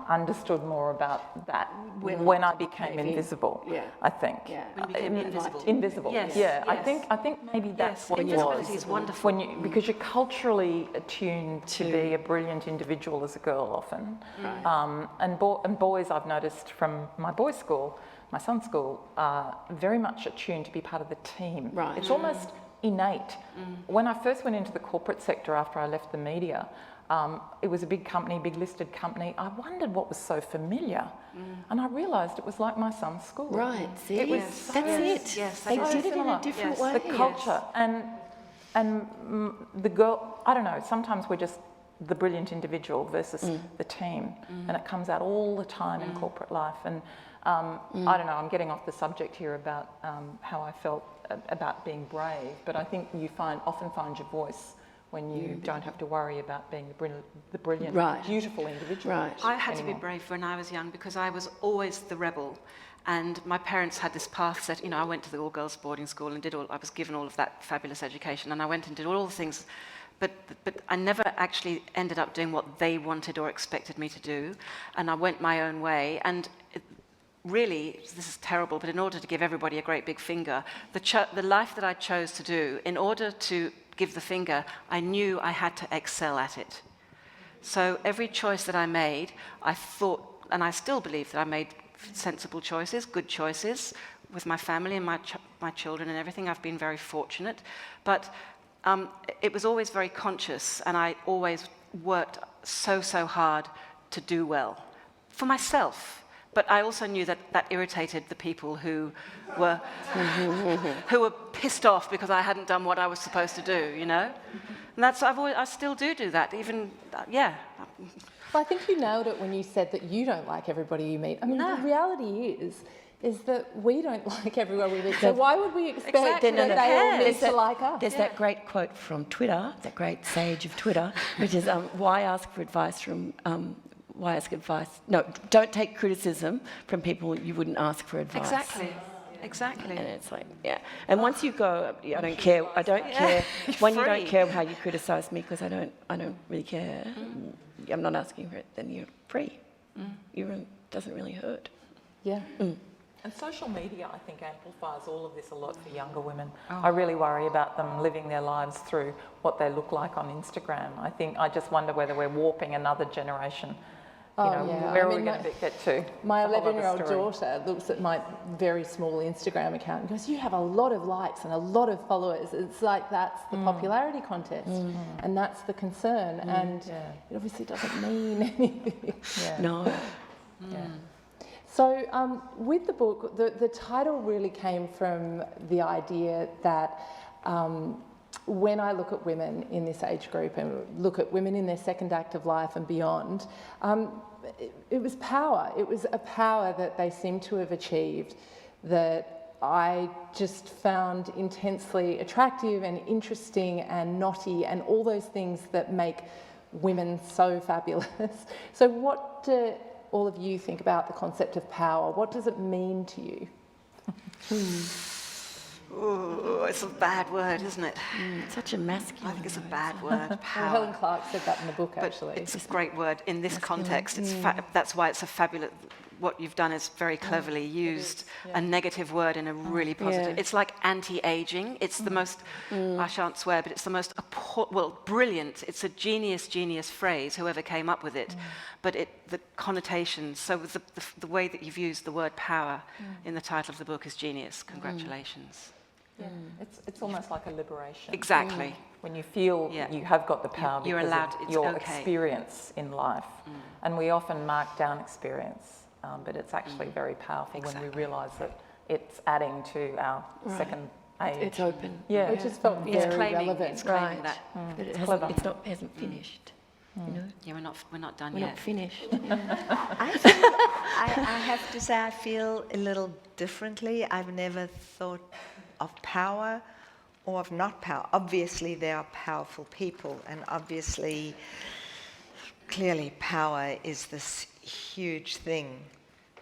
understood more about that when I became invisible, I think. When you became invisible. Invisible, Yes, yeah. yes. I think maybe that's what it was. Invisibility is wonderful. Because you're culturally attuned to be a brilliant individual as a girl often. Right. And boys, I've noticed from my boys' school, my son's school, are very much attuned to be part of the team. Right. It's almost innate. When I first went into the corporate sector after I left the media, it was a big company, big listed company. I wondered what was so familiar. And I realised it was like my son's school. Right, see? It was That's it. Yes, They that's did it in similar. a different Yes. way. The culture and the girl, I don't know, sometimes we're just the brilliant individual versus the team. And it comes out all the time in corporate life. And I don't know, I'm getting off the subject here about how I felt about being brave, but I think you often find your voice when you don't have to worry about being the brilliant, Right. beautiful individual. Right. I had to be anymore. brave when I was young because I was always the rebel. And my parents had this path set, I went to the all-girls boarding school and I was given all of that fabulous education, and I went and did all the things, but I never actually ended up doing what they wanted or expected me to do, and I went my own way. And really, this is terrible, but in order to give everybody a great big finger, the life that I chose to do, in order to give the finger, I knew I had to excel at it. So every choice that I made, I thought, and I still believe that I made sensible choices, good choices, with my family and my children and everything. I've been very fortunate. But it was always very conscious, and I always worked so hard to do well for myself. But I also knew that irritated the people who were pissed off because I hadn't done what I was supposed to do, And I still do that, even, Well, I think you nailed it when you said that you don't like everybody you meet. I mean, No. the reality is that we don't like everyone we meet. So why would we expect Exactly. that they all need to like us? There's that great quote from Twitter, that great sage of Twitter, which is why ask advice? No, don't take criticism from people you wouldn't ask for advice. Exactly. And it's like, And once you go, I don't care. When you don't care how you criticise me, because I don't really care. I'm not asking for it. Then you're free. It doesn't really hurt. Yeah. And social media, I think, amplifies all of this a lot for younger women. I really worry about them living their lives through what they look like on Instagram. I just wonder whether we're warping another generation. Where are we going to get to? My It's a whole other 11-year-old story. daughter looks at my very small Instagram account and goes, "You have a lot of likes and a lot of followers." It's like that's the popularity contest, and that's the concern, and it obviously doesn't mean anything. No. So with the book, the title really came from the idea that when I look at women in this age group and look at women in their second act of life and beyond, it was power. It was a power that they seem to have achieved that I just found intensely attractive and interesting and knotty and all those things that make women so fabulous. So what do all of you think about the concept of power? What does it mean to you? Ooh, it's a bad word, isn't it? Such a masculine. I think it's a bad word, Well, power. Helen Clark said that in the book, But actually. it's a great word in this context. That's why it's a fabulous. What you've done is very cleverly used a negative word in a really positive. Yeah. It's like anti-aging. It's the most. I shan't swear, but it's the most brilliant. It's a genius phrase. Whoever came up with it, but the connotations. So the way that you've used the word power in the title of the book is genius. Congratulations. Yeah. It's almost like a liberation. Exactly. When you feel you have got the power You're because allowed- of it's your okay. experience in life. And we often mark down experience, but it's actually very powerful when we realise that it's adding to our second age. It's open. Yeah. It just felt It's very claiming. relevant. It's claiming Right. that. But it clever. hasn't finished. Yeah, we're not done We're yet. not finished. I have to say I feel a little differently. I've never thought of power or of not power. Obviously, there are powerful people, and obviously, clearly, power is this huge thing,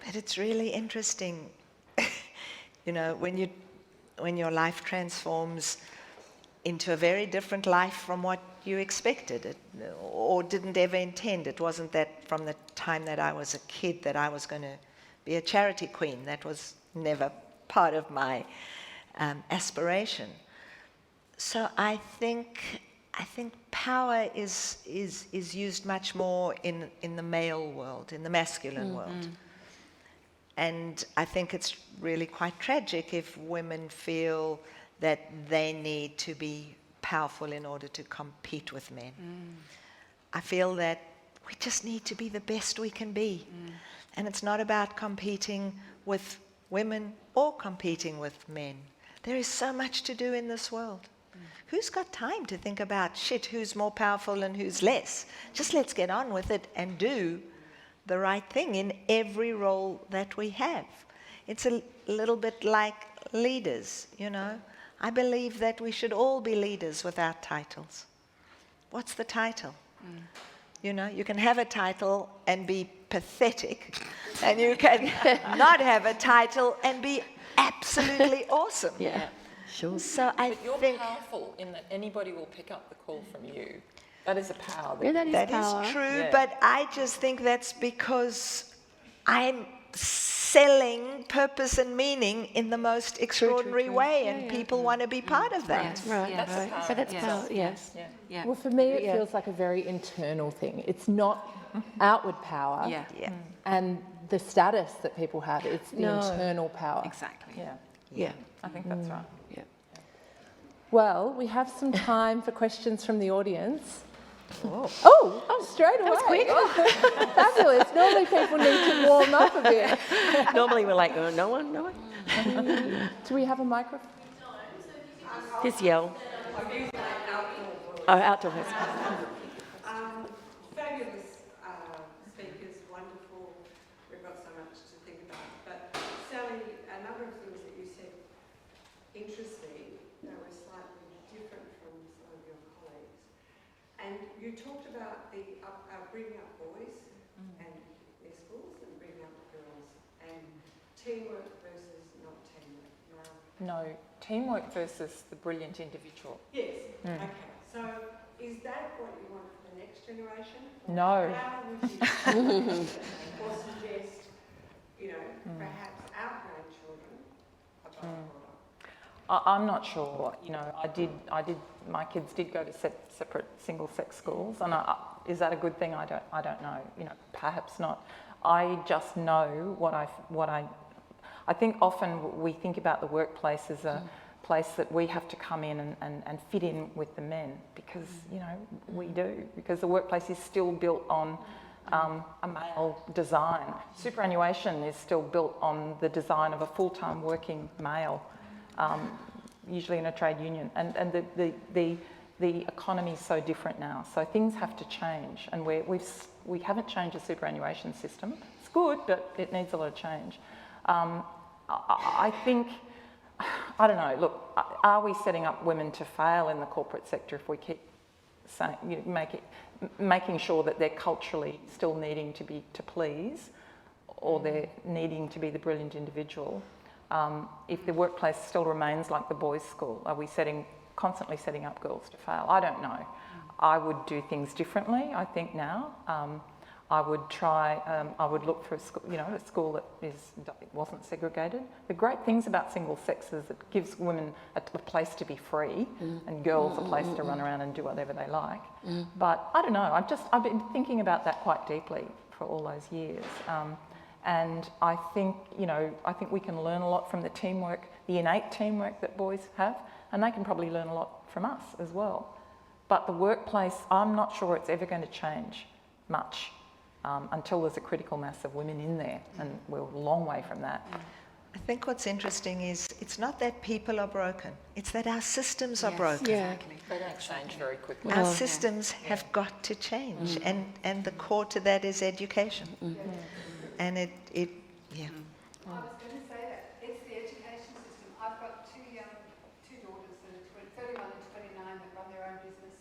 But it's really interesting, you know, when your life transforms into a very different life from what you expected it, or didn't ever intend. It wasn't that from the time that I was a kid that I was going to be a charity queen. That was never part of my aspiration. So I think power is used much more in the male world, in the masculine world. And I think it's really quite tragic if women feel that they need to be powerful in order to compete with men. I feel that we just need to be the best we can be. And it's not about competing with women or competing with men. There is so much to do in this world. Who's got time to think about, who's more powerful and who's less? Just let's get on with it and do the right thing in every role that we have. It's a little bit like leaders, you know. I believe that we should all be leaders without titles. What's the title? You know, you can have a title and be pathetic, and you can not have a title and be absolutely awesome. Yeah, sure. So But you're powerful in that anybody will pick up the call from you. That is a power. Yeah, that is that power. is true, Yeah. but I just think that's because I'm selling purpose and meaning in the most extraordinary way, and people want to be part of that. Yes. Right, Yes. right. But that's power, yes. Yeah. Yeah. Well, for me, it feels like a very internal thing. It's not outward power Yeah. Yeah. and the status that people have. It's the No. internal power. Exactly. Yeah, Yeah. I think that's right. Yeah. Well, we have some time for questions from the audience. Oh. Oh, straight away. was quick. Oh, fabulous. Normally people need to warm up a bit. Normally we're like, oh, no one. Do we have a microphone? Just yell. Oh, outdoor voice. Fabulous speakers, wonderful. We've got so much to think about. But Sally, a number of things that you said interest me. They were slightly different from some of your colleagues. And you talked about the bringing up boys and their schools and bringing up girls and teamwork versus not teamwork. No, teamwork versus the brilliant individual. Yes. Okay. So is that what you want for the next generation? No. How would you or suggest, you know, perhaps our grandchildren above I'm not sure. You know, I did. My kids did go to separate single-sex schools, and is that a good thing? I don't know. You know, perhaps not. I just know what I think often we think about the workplace as a place that we have to come in and fit in with the men, because, you know, we do, because the workplace is still built on a male design. Superannuation is still built on the design of a full-time working male, usually in a trade union, and the economy is so different now. So things have to change, and we haven't changed the superannuation system. It's good, but it needs a lot of change. I think, I don't know, look, are we setting up women to fail in the corporate sector if we keep saying, you know, making sure that they're culturally still needing to please, or they're needing to be the brilliant individual? If the workplace still remains like the boys' school, are we constantly setting up girls to fail? I don't know. I would do things differently, I think, now. I would try, I would look for a school that wasn't segregated. The great things about single sex is it gives women a place to be free and girls a place to run around and do whatever they like. But I don't know, I've been thinking about that quite deeply for all those years. And I think we can learn a lot from the teamwork, the innate teamwork that boys have, and they can probably learn a lot from us as well. But the workplace, I'm not sure it's ever going to change much. Until there's a critical mass of women in there, and we're a long way from that. I think what's interesting is it's not that people are broken, it's that our systems are broken. Yeah. Exactly. They don't change very quickly. Our systems have got to change, and the core to that is education. And it yeah. I was going to say that. It's the education system. I've got two daughters that are 31 and 29 that run their own business,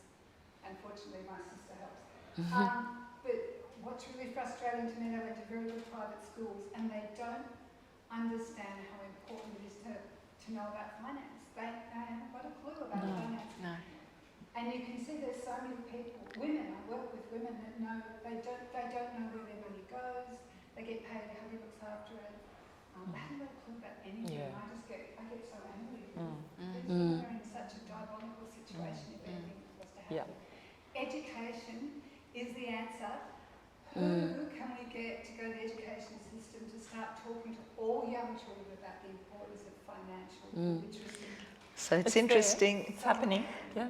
and fortunately my sister helps. But what's really frustrating to me, they went to very good private schools and they don't understand how important it is to know about finance. They haven't got a clue about finance. No. And you can see there's so many people, women, I work with women that know, they don't know where their money goes, they get paid, how he looks after it. They haven't got a clue about anything. Yeah. I get so angry. They're in such a diabolical situation if anything was to happen. Yeah. Education is the answer. Who can we get to go to the education system to start talking to all young children about the importance of financial literacy? So it's there. interesting. It's happening, yeah.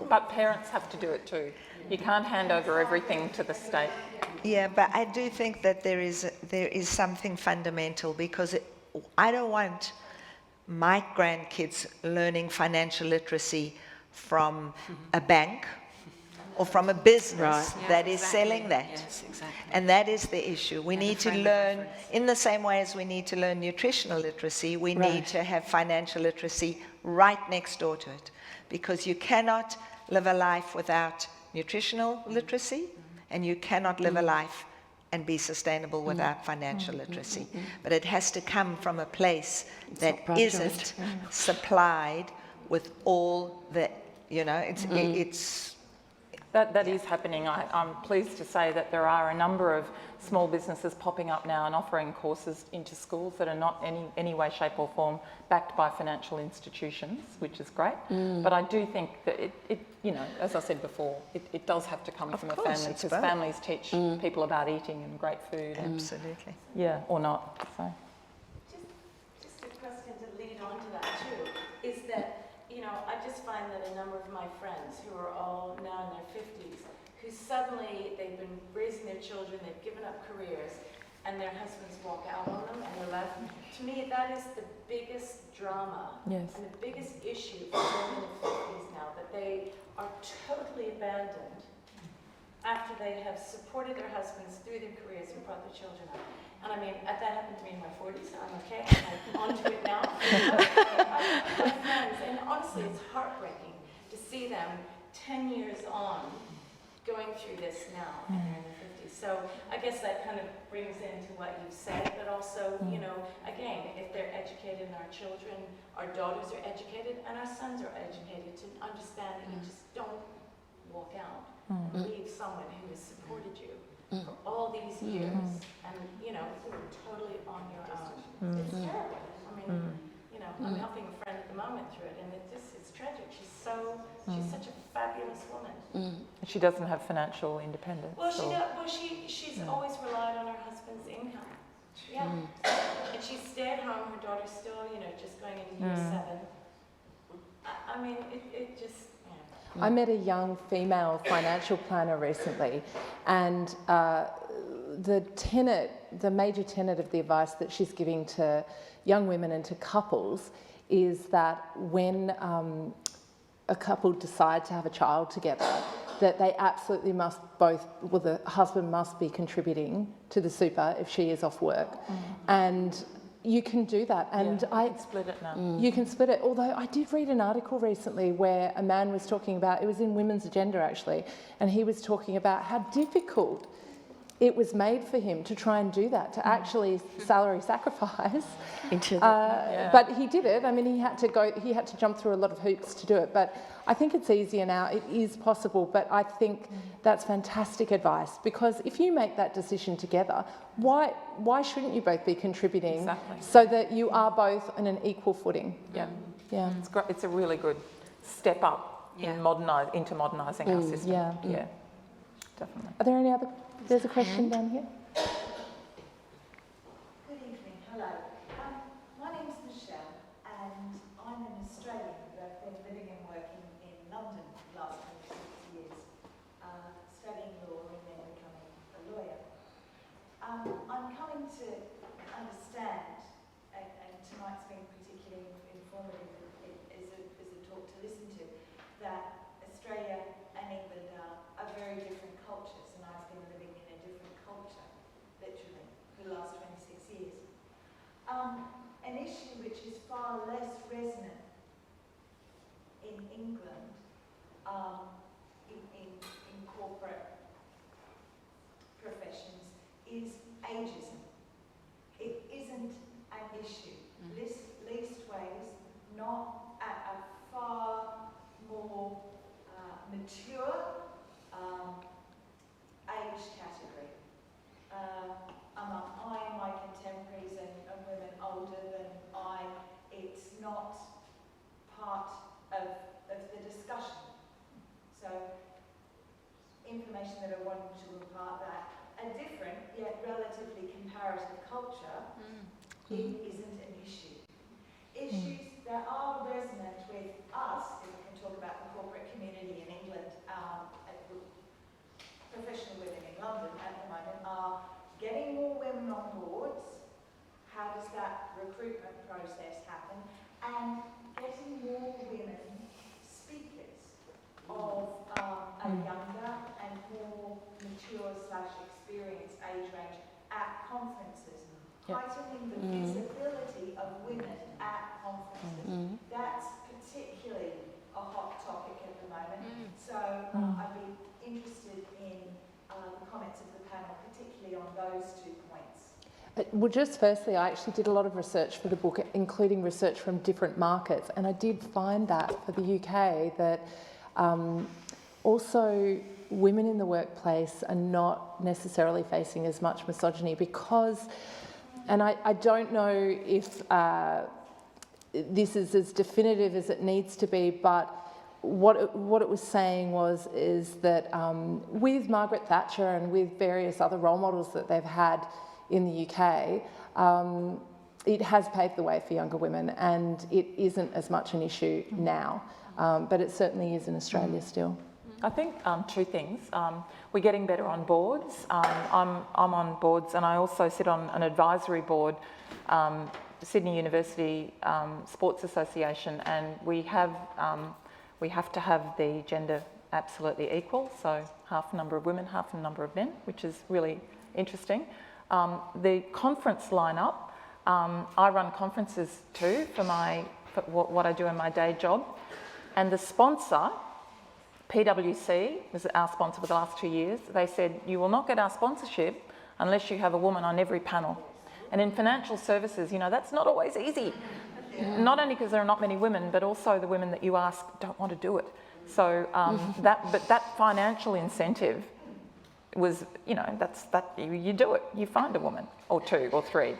But parents have to do it too. You can't hand over everything to the state. Yeah, but I do think that there is something fundamental, because I don't want my grandkids learning financial literacy from a bank or from a business that is selling that. Yes, exactly. And that is the issue. We need to frame of learn, reference. in the same way as we need to learn nutritional literacy, we need to have financial literacy right next door to it. Because you cannot live a life without nutritional literacy, and you cannot live a life and be sustainable without financial literacy. But it has to come from a place that isn't supplied with all the, it's That is happening. I'm pleased to say that there are a number of small businesses popping up now and offering courses into schools that are not any way, shape or form backed by financial institutions, which is great. But I do think that it as I said before, it does have to come from a family, because families teach people about eating and great food. absolutely. Yeah, or not. So. Just a question to lead on to that too, is that, I just find that a number of my friends who are all now in their 50s, who suddenly they've been raising their children, they've given up careers, and their husbands walk out on them and they're left. To me, that is the biggest drama and the biggest issue for women in their 50s now, that they are totally abandoned after they have supported their husbands through their careers and brought their children up. And I mean, that happened to me in my 40s. I'm okay. I'm onto it now. My friends, and honestly, it's heartbreaking to see them 10 years on going through this now, and they're in their 50s. So I guess that kind of brings into what you've said, but also, again, if they're educated and our children, our daughters are educated and our sons are educated, to understand that you just don't walk out and leave someone who has supported you for all these years, and you were totally on your own. It's terrible. I mean, I'm helping a friend at the moment through it, and it's tragic. She's such a fabulous woman. She doesn't have financial independence. Well, she's always relied on her husband's income. Yeah, and she stayed home. Her daughter's still, just going into year 7. I mean, it just. I met a young female financial planner recently, and the major tenet of the advice that she's giving to young women and to couples is that when a couple decide to have a child together, that they absolutely must the husband must be contributing to the super if she is off work. And you can do that, and you can split it now. You can split it. Although I did read an article recently where a man was talking about, it was in Women's Agenda actually, and he was talking about how difficult it was made for him to try and do that, to actually salary sacrifice. But he did it. I mean, he had to jump through a lot of hoops to do it. But I think it's easier now. It is possible. But I think that's fantastic advice, because if you make that decision together, why shouldn't you both be contributing so that you are both on an equal footing? Yeah. It's great. It's a really good step up into modernising our system. Yeah, definitely. Are there any other? There's a question down here. Good evening, hello. My name's Michelle, and I'm an Australian, but I've been living and working in London for the last 26 years, studying law and then becoming a lawyer. I'm coming to understand, and tonight's been particularly informative as a talk to listen to, that Australia and England are very different cultures, and I've been living in a different culture, literally, for the last 26 years. An issue which is far less resonant in England, in corporate profession, ageism. It isn't an issue. Least ways, not at a far more mature age category. Among my contemporaries and women older than I, it's not part of the discussion. So information that I wanted to impart that a different yet relatively comparative culture it isn't an issue. Issues that are resonant with us, if we can talk about the corporate community in England, professional women in London at the moment, are getting more women on boards. How does that recruitment process happen? And getting more women speakers of a younger and more mature / experienced age range at conferences. Heightening the visibility of women at conferences. That's particularly a hot topic at the moment. So I'd be interested in the comments of the panel, particularly on those 2 points. Well, just firstly, I actually did a lot of research for the book, including research from different markets, and I did find that for the UK that also women in the workplace are not necessarily facing as much misogyny because, and I don't know if this is as definitive as it needs to be, but what it was saying is that with Margaret Thatcher and with various other role models that they've had in the UK, it has paved the way for younger women, and it isn't as much an issue now, but it certainly is in Australia still. I think 2 things. We're getting better on boards. I'm on boards, and I also sit on an advisory board, Sydney University Sports Association, and we have to have the gender absolutely equal, so half the number of women, half the number of men, which is really interesting. The conference lineup, I run conferences too for what I do in my day job, and the sponsor, PwC, was our sponsor for the last 2 years. They said, you will not get our sponsorship unless you have a woman on every panel. And in financial services, that's not always easy. Not only because there are not many women, but also the women that you ask don't want to do it. So that financial incentive was, you do it. You find a woman, or 2 or 3.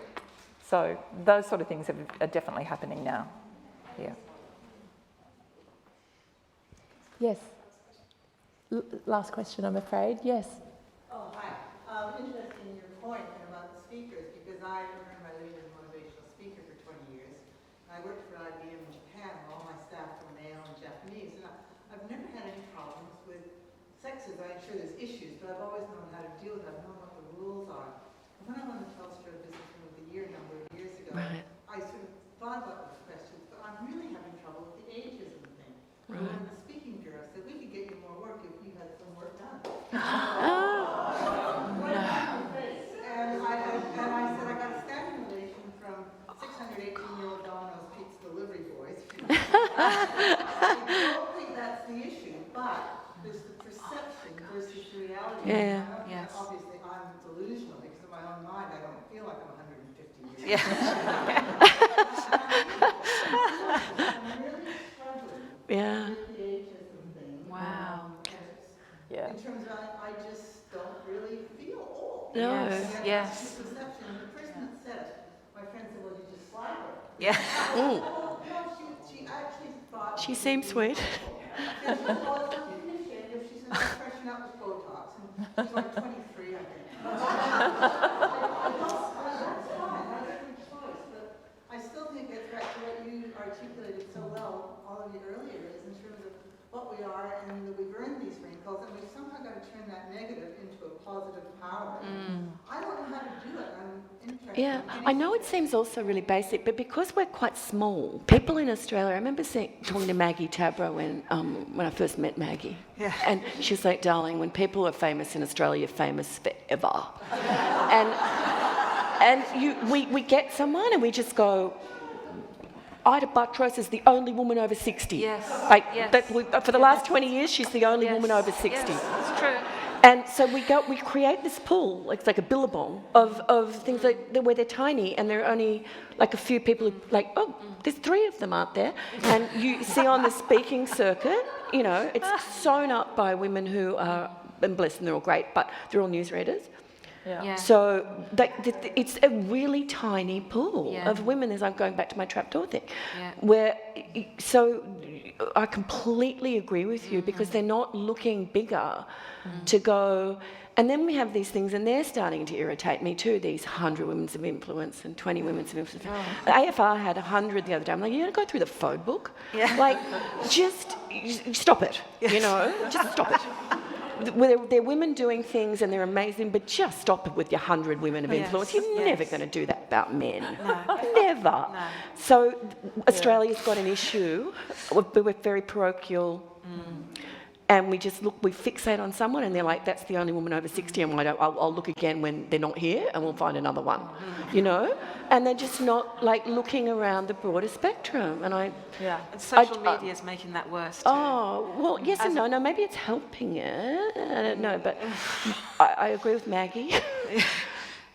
So those sort of things are definitely happening now. Yeah. Yes. Last question, I'm afraid. Yes. Oh, hi. Interested in your point about the speakers, because I earned my living as a motivational speaker for 20 years. I worked for IBM in Japan, and all my staff were male and Japanese, and I've never had any problems with sexism. I'm sure there's issues, but I've always known how to deal with it. I've known what the rules are. When I won the Telstra Businessman of the Year a number of years ago, I sort of thought about those questions, but I'm really having trouble with the ageism thing. Right. And the speaking bureau said, we could get you more work if you had some work done. And I said, I got a standing ovation from 618-year-old Domino's pizza delivery boys. I don't think that's the issue, but there's the perception versus the reality. Yes. Obviously, I'm delusional because in my own mind, I don't feel like I'm 150 years old. I'm really struggling with the ageism thing. Wow. In terms of, I just don't really feel old. No. Yes. The perception. And the person that said it, my friend said, well, you just slide her. Yeah. No, she actually thought... She seems sweet. She said, well, it's not even a shame if she's not freshen up with Botox. And she's like 23, I think. That's fine. That's your choice. But I still think it's back to what you articulated so well, all of you earlier, is in terms of what we are and that we've earned these wrinkles, and we've somehow got to turn that negative into a positive power. I don't know how to do it. I'm interested. Yeah, I know it seems also really basic, but because we're quite small, people in Australia, I remember talking to Maggie Tabra when I first met Maggie. Yeah. And she was like, darling, when people are famous in Australia, you're famous forever. and we get someone and we just go, Ida Buttrose is the only woman over 60. Yes. For the last 20 years, she's the only woman over 60. Yes, it's true. And so we create this pool, it's like a billabong of things where they're tiny and there are only like a few people who like, oh, there's 3 of them, aren't there? And you see on the speaking circuit, you know, it's sewn up by women who are, and bless them, they're all great, but they're all newsreaders. Yeah. So it's a really tiny pool of women, as I'm going back to my trapdoor thing, where, so I completely agree with you because they're not looking bigger to go, and then we have these things and they're starting to irritate me too, these 100 women's of influence and 20 women's of influence. AFR had 100 the other day. I'm like, you're going to go through the phone book? Like, just stop it, you know, just stop it. They're women doing things and they're amazing, but just stop it with your 100 women of influence. You're never going to do that about men. Never. No. So Australia's got an issue. We're very parochial. And we fixate on someone and they're like, that's the only woman over 60 and I'll look again when they're not here and we'll find another one, you know? And they're just not like looking around the broader spectrum. And And social media is making that worse too. Oh, well, yes and no. No, maybe it's helping it. I don't know, but I agree with Maggie.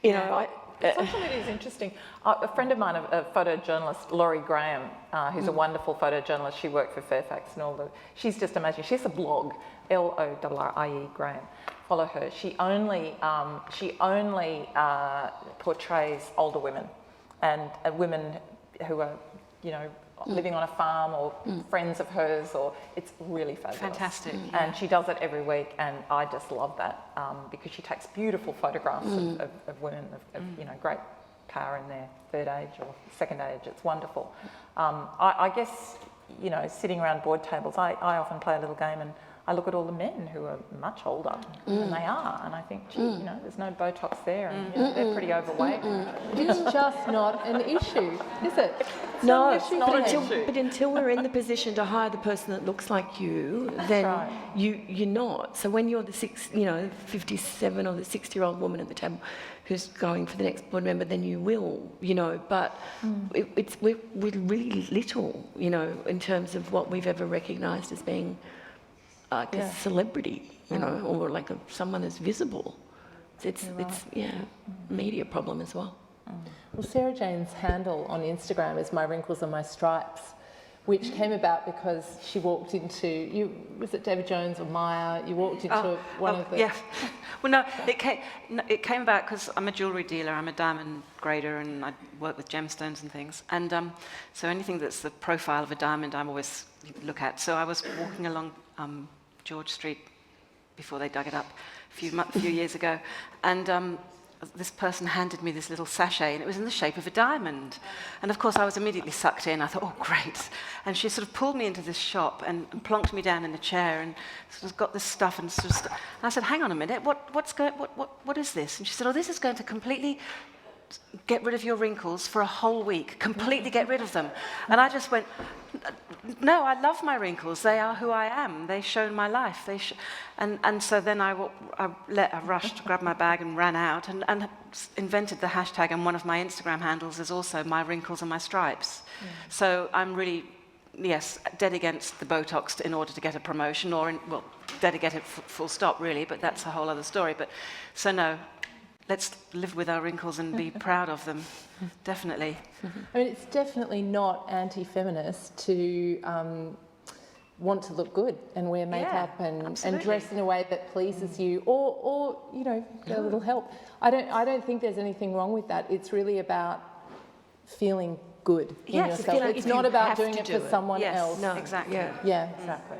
You know, social media is interesting. A friend of mine, a photojournalist, Laurie Graham, who's a wonderful photojournalist. She worked for Fairfax and all the. She's just amazing. She has a blog, Lorie Graham. Follow her. She only portrays older women and women who are, you know, living on a farm or friends of hers, or it's really fabulous. Fantastic. And she does it every week, and I just love that because she takes beautiful photographs of women of you know, great power in their third age or second age. It's wonderful. I guess, you know, sitting around board tables, I often play a little game and I look at all the men who are much older than they are, and I think, gee, you know, there's no Botox there, and you know, they're pretty overweight. It's just not an issue, is it? No, it's not an issue. But until we're in the position to hire the person that looks like you, then you're not. So when you're the 57 or the 60-year-old woman at the table who's going for the next board member, then you will, you know. But we're really little, you know, in terms of what we've ever recognised as being like a celebrity, you know, or like someone that's visible. It's media problem as well. Well, Sarah Jane's handle on Instagram is My Wrinkles and My Stripes, which came about because she walked into, was it David Jones or Maya? You walked into one of the... Yeah. Well, no, it came about because I'm a jewellery dealer, I'm a diamond grader, and I work with gemstones and things. And so anything that's the profile of a diamond, I always look at. So I was walking along George Street before they dug it up a few years ago, and this person handed me this little sachet, and it was in the shape of a diamond. And of course I was immediately sucked in. I thought, oh great. And she sort of pulled me into this shop and plonked me down in a chair and sort of got this stuff and sort of and I said, hang on a minute, what is this? And she said, oh, this is going to completely get rid of your wrinkles for a whole week, completely get rid of them. And I just went, no, I love my wrinkles. They are who I am. They show my life. And so then I rushed, grabbed my bag and ran out and invented the hashtag, and one of my Instagram handles is also My Wrinkles and My Stripes. So I'm really, dead against the Botox in order to get a promotion, dead against it full stop really, but that's a whole other story. But so no, let's live with our wrinkles and be proud of them, definitely. I mean, it's definitely not anti-feminist to want to look good and wear makeup and dress in a way that pleases you, or you know, get a little help. I don't think there's anything wrong with that. It's really about feeling good in yourself. It's not about doing it for someone else. No, exactly. Yeah, exactly.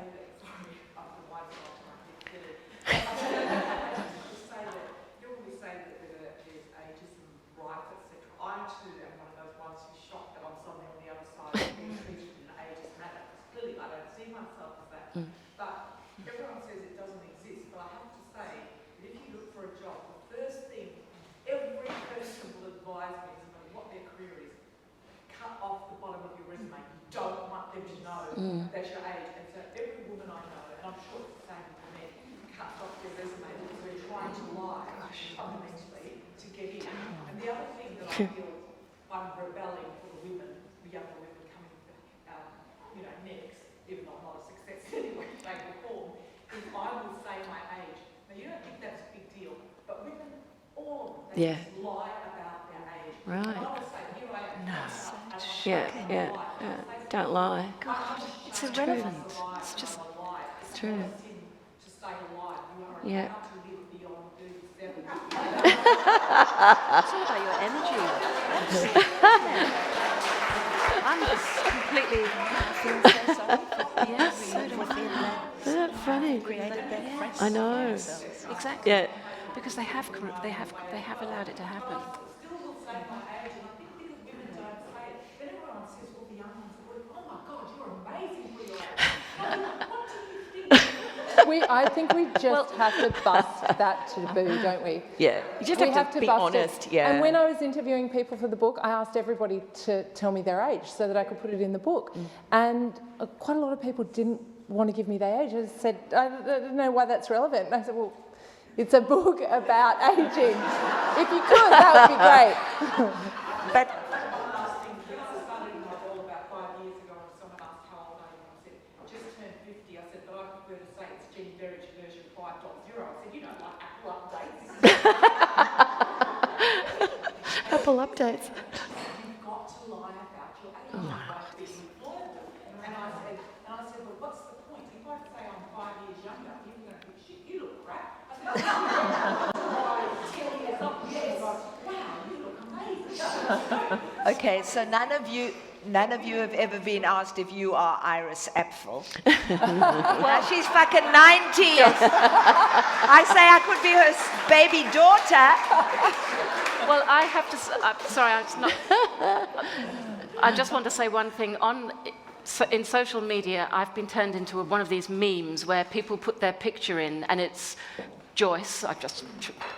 That's your age. And so every woman I know, and I'm sure it's the same with men, cuts off their resume because we're trying to lie fundamentally to get in. And the other thing that I feel I'm rebelling for the women, the younger women coming next, even though I'm not a success anyway, shape or form, is I will say my age. Now you don't think Yeah. lie about their age. Right. And I would say, here I am. Yeah. Don't lie. God, it's irrelevant. It's just It's true. To stay alive, you are Yeah. allowed to live beyond 37. It's all about your energy. I'm just completely. I feel so sorry for Yes, so do within that Isn't that funny? created that press. I know. Exactly. Yeah. Because they have allowed it to happen. Still will say my age, and I think because women don't say it, then everyone says, well, the young ones are going, oh my God, you're amazing for your age. What do you think? I think we just have to bust that taboo, don't we? Yeah. You just We have to be bust honest. it. Yeah. And when I was interviewing people for the book, I asked everybody to tell me their age so that I could put it in the book. And quite a lot of people didn't want to give me their age. I said, I don't know why that's relevant. And I said, well, it's a book about aging. If you could, that would be great. But Last thing, I started my role about 5 years ago, and someone asked how old I am. I said, just turned 50. I said, but I prefer to say it's Jenny Berridge version 5.0. I said, you don't like Apple updates. Apple updates. You've got to lie about your age. Like being employable. And I said, well, what's the point? If I say I'm 5 years younger, you're going to think, shit, you look crap. I said, 10 years old. Yes. Wow, you look amazing. okay, so none of you have ever been asked if you are Iris Apfel. Now she's fucking 90. I say I could be her baby daughter. Well, I have to. Sorry, it's not. I just want to say one thing. In social media, I've been turned into one of these memes where people put their picture in, and it's Joyce.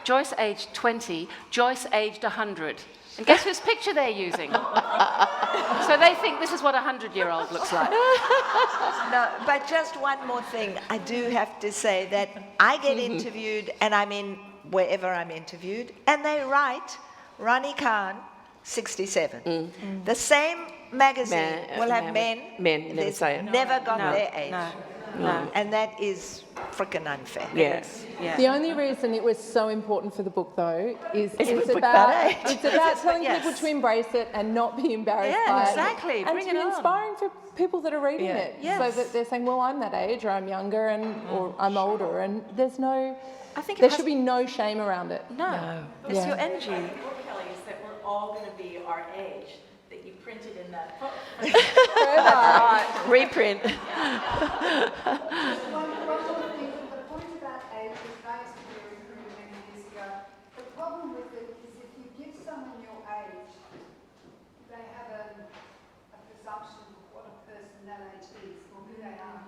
Joyce aged 20. Joyce aged 100. And guess whose picture they're using? So they think this is what a 100-year-old looks like. No, but just one more thing. I do have to say that I get interviewed, and I'm in wherever I'm interviewed, and they write Ronni Kahn, 67. The same magazine will have men never say it. never got their age. No. And that is frickin' unfair. Yes. Yeah. The only reason it was so important for the book, though, is It's it's a book about about age. it's about telling Yes. people to embrace it and not be embarrassed Yeah, by exactly. it, and Bring to be it on. inspiring for people that are reading it, so Yes. that they're saying, "Well, I'm that age, or I'm younger, or I'm older," and there's no. I think There should be no shame around it. No. It's Yeah. your energy. Kelly, is that we're all going to be our age that you printed in that book. Reprint. One more thing, the point about age was raised very many years ago. The problem with it is if you give someone your age, they have a presumption of what a person that age is or who they are.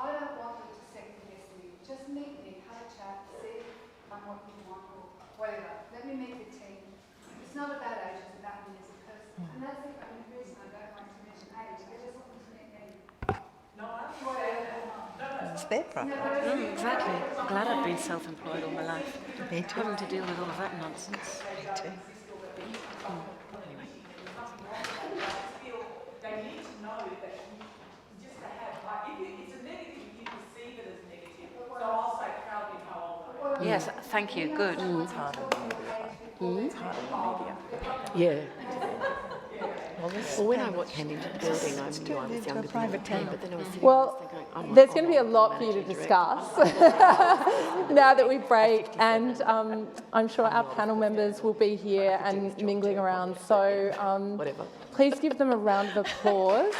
I don't want them to second guess me. Just meet me, have a chat, see if I'm what you want or whatever. Let me meet the team. It's not about age, it's about me as a person. And that's the only reason I don't like to mention age. I just want them to meet me. It's their problem. Exactly. I'm glad I've been self-employed all my life. Me too. Having to deal with all of that nonsense. Me too. They need to know that just to have, like, if it's a negative, you perceive it as negative. So I'll say proudly how old I am. Yes, thank you. Good. Yeah. Well, when I watched Kennington Building, I knew I was younger than I became, but then I was sitting Well, there going, oh my there's God, going to be a I'm lot for you to managing discuss now that we break, and I'm sure our panel members will be here and mingling around. So Whatever. please give them a round of applause.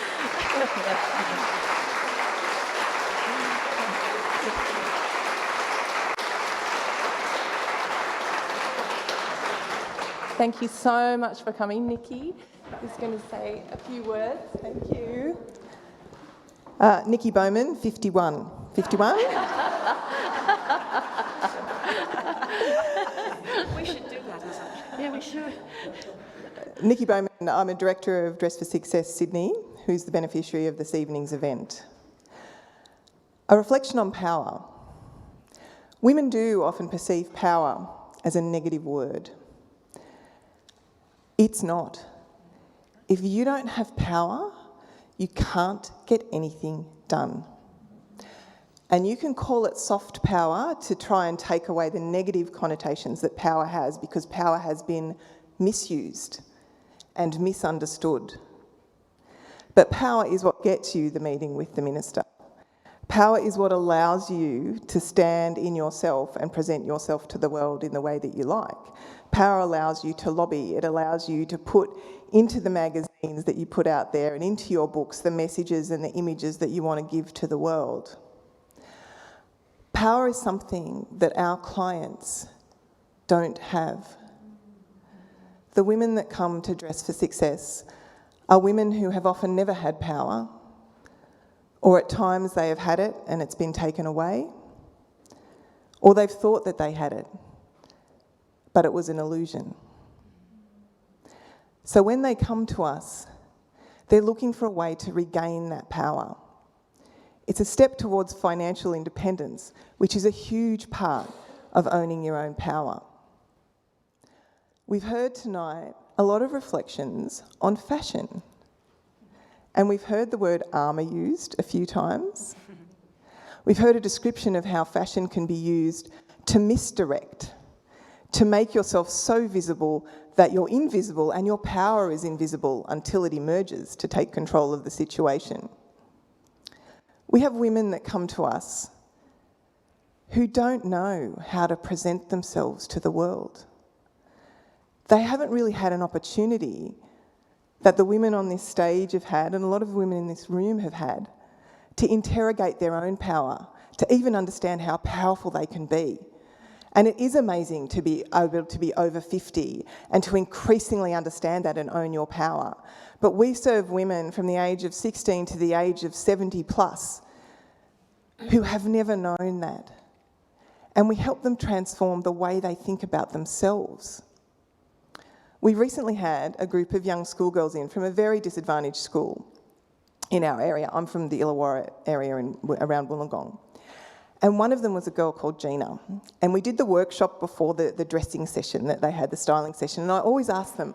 Thank you so much for coming. Nikki is going to say a few words. Thank you. Nikki Bowman, 51. 51? We should do that as a... Yeah, we should. Nikki Bowman, I'm a Director of Dress for Success Sydney, who's the beneficiary of this evening's event. A reflection on power. Women do often perceive power as a negative word. It's not. If you don't have power, you can't get anything done. And you can call it soft power to try and take away the negative connotations that power has, because power has been misused and misunderstood. But power is what gets you the meeting with the minister. Power is what allows you to stand in yourself and present yourself to the world in the way that you like. Power allows you to lobby. It allows you to put into the magazines that you put out there and into your books the messages and the images that you want to give to the world. Power is something that our clients don't have. The women that come to Dress for Success are women who have often never had power, or at times they have had it and it's been taken away, or they've thought that they had it, but it was an illusion. So when they come to us, they're looking for a way to regain that power. It's a step towards financial independence, which is a huge part of owning your own power. We've heard tonight a lot of reflections on fashion. And we've heard the word armour used a few times. We've heard a description of how fashion can be used to misdirect, to make yourself so visible that you're invisible and your power is invisible until it emerges to take control of the situation. We have women that come to us who don't know how to present themselves to the world. They haven't really had an opportunity that the women on this stage have had, and a lot of women in this room have had, to interrogate their own power, to even understand how powerful they can be. And it is amazing to be able to be over 50 and to increasingly understand that and own your power. But we serve women from the age of 16 to the age of 70 plus who have never known that. And we help them transform the way they think about themselves. We recently had a group of young schoolgirls in from a very disadvantaged school in our area. I'm from the Illawarra area around Wollongong. And one of them was a girl called Gina. And we did the workshop before the dressing session that they had, the styling session. And I always ask them,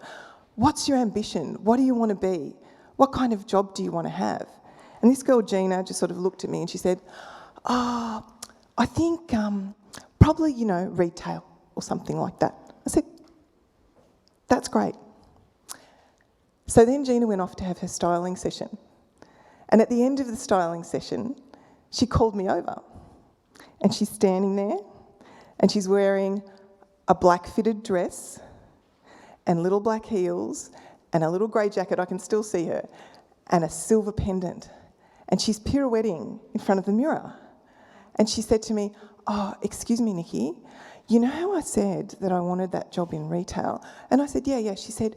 what's your ambition? What do you want to be? What kind of job do you want to have? And this girl, Gina, just sort of looked at me and she said, I think probably, retail or something like that. I said, that's great. So then Gina went off to have her styling session. And at the end of the styling session, she called me over. And she's standing there and she's wearing a black fitted dress and little black heels and a little grey jacket, I can still see her, and a silver pendant. And she's pirouetting in front of the mirror. And she said to me, oh, excuse me, Nikki, you know how I said that I wanted that job in retail? And I said, yeah. She said,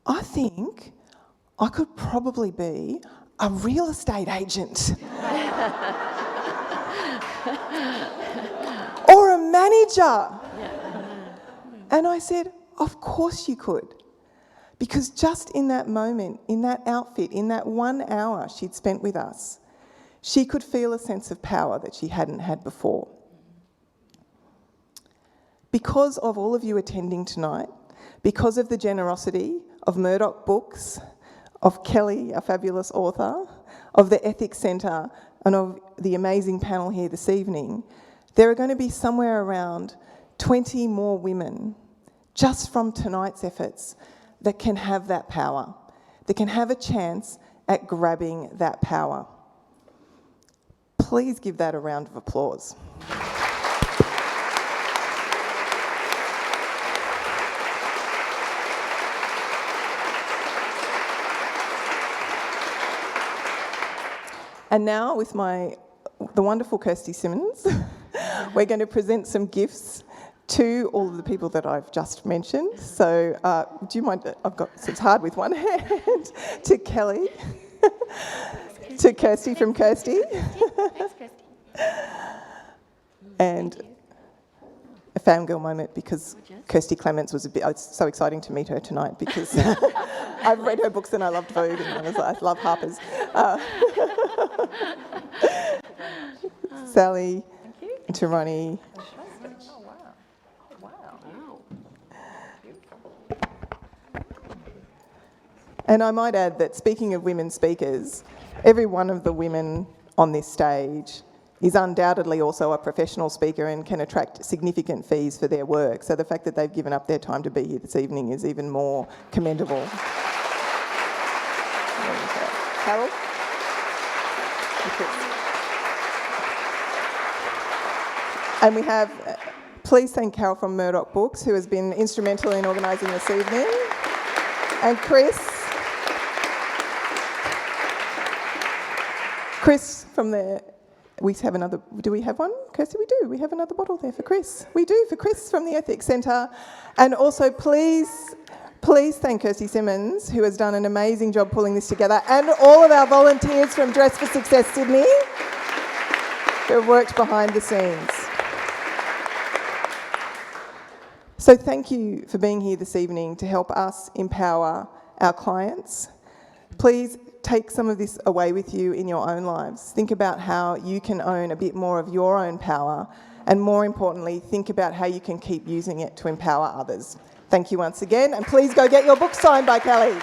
I think I could probably be a real estate agent. Or a manager. And I said, of course you could. Because just in that moment, in that outfit, in that 1 hour she'd spent with us, she could feel a sense of power that she hadn't had before. Because of all of you attending tonight, because of the generosity of Murdoch Books, of Kelly, a fabulous author, of the Ethics Centre, and of the amazing panel here this evening, there are going to be somewhere around 20 more women, just from tonight's efforts, that can have that power, that can have a chance at grabbing that power. Please give that a round of applause. And now, with the wonderful Kirstie Clements, we're going to present some gifts to all of the people that I've just mentioned. So, do you mind? It's hard with one hand. To Kelly, to Kirstie from Kirstie, Thanks, Kirstie. and a fangirl moment because Kirstie Clements was it's so exciting to meet her tonight because I've read her books and I loved Vogue and I love Harpers. Sally, to Ronni. And I might add that speaking of women speakers, every one of the women on this stage is undoubtedly also a professional speaker and can attract significant fees for their work. So the fact that they've given up their time to be here this evening is even more commendable. Carol? And we have, please thank Carol from Murdoch Books, who has been instrumental in organising this evening. And Chris from the, we have another, do we have one? Kirstie, we do. We have another bottle there for Chris. We do, for Chris from the Ethics Centre. And also please thank Kirstie Clements, who has done an amazing job pulling this together, and all of our volunteers from Dress for Success Sydney, who have worked behind the scenes. So thank you for being here this evening to help us empower our clients. Please take some of this away with you in your own lives. Think about how you can own a bit more of your own power, and more importantly, think about how you can keep using it to empower others. Thank you once again, and please go get your book signed by Kelly.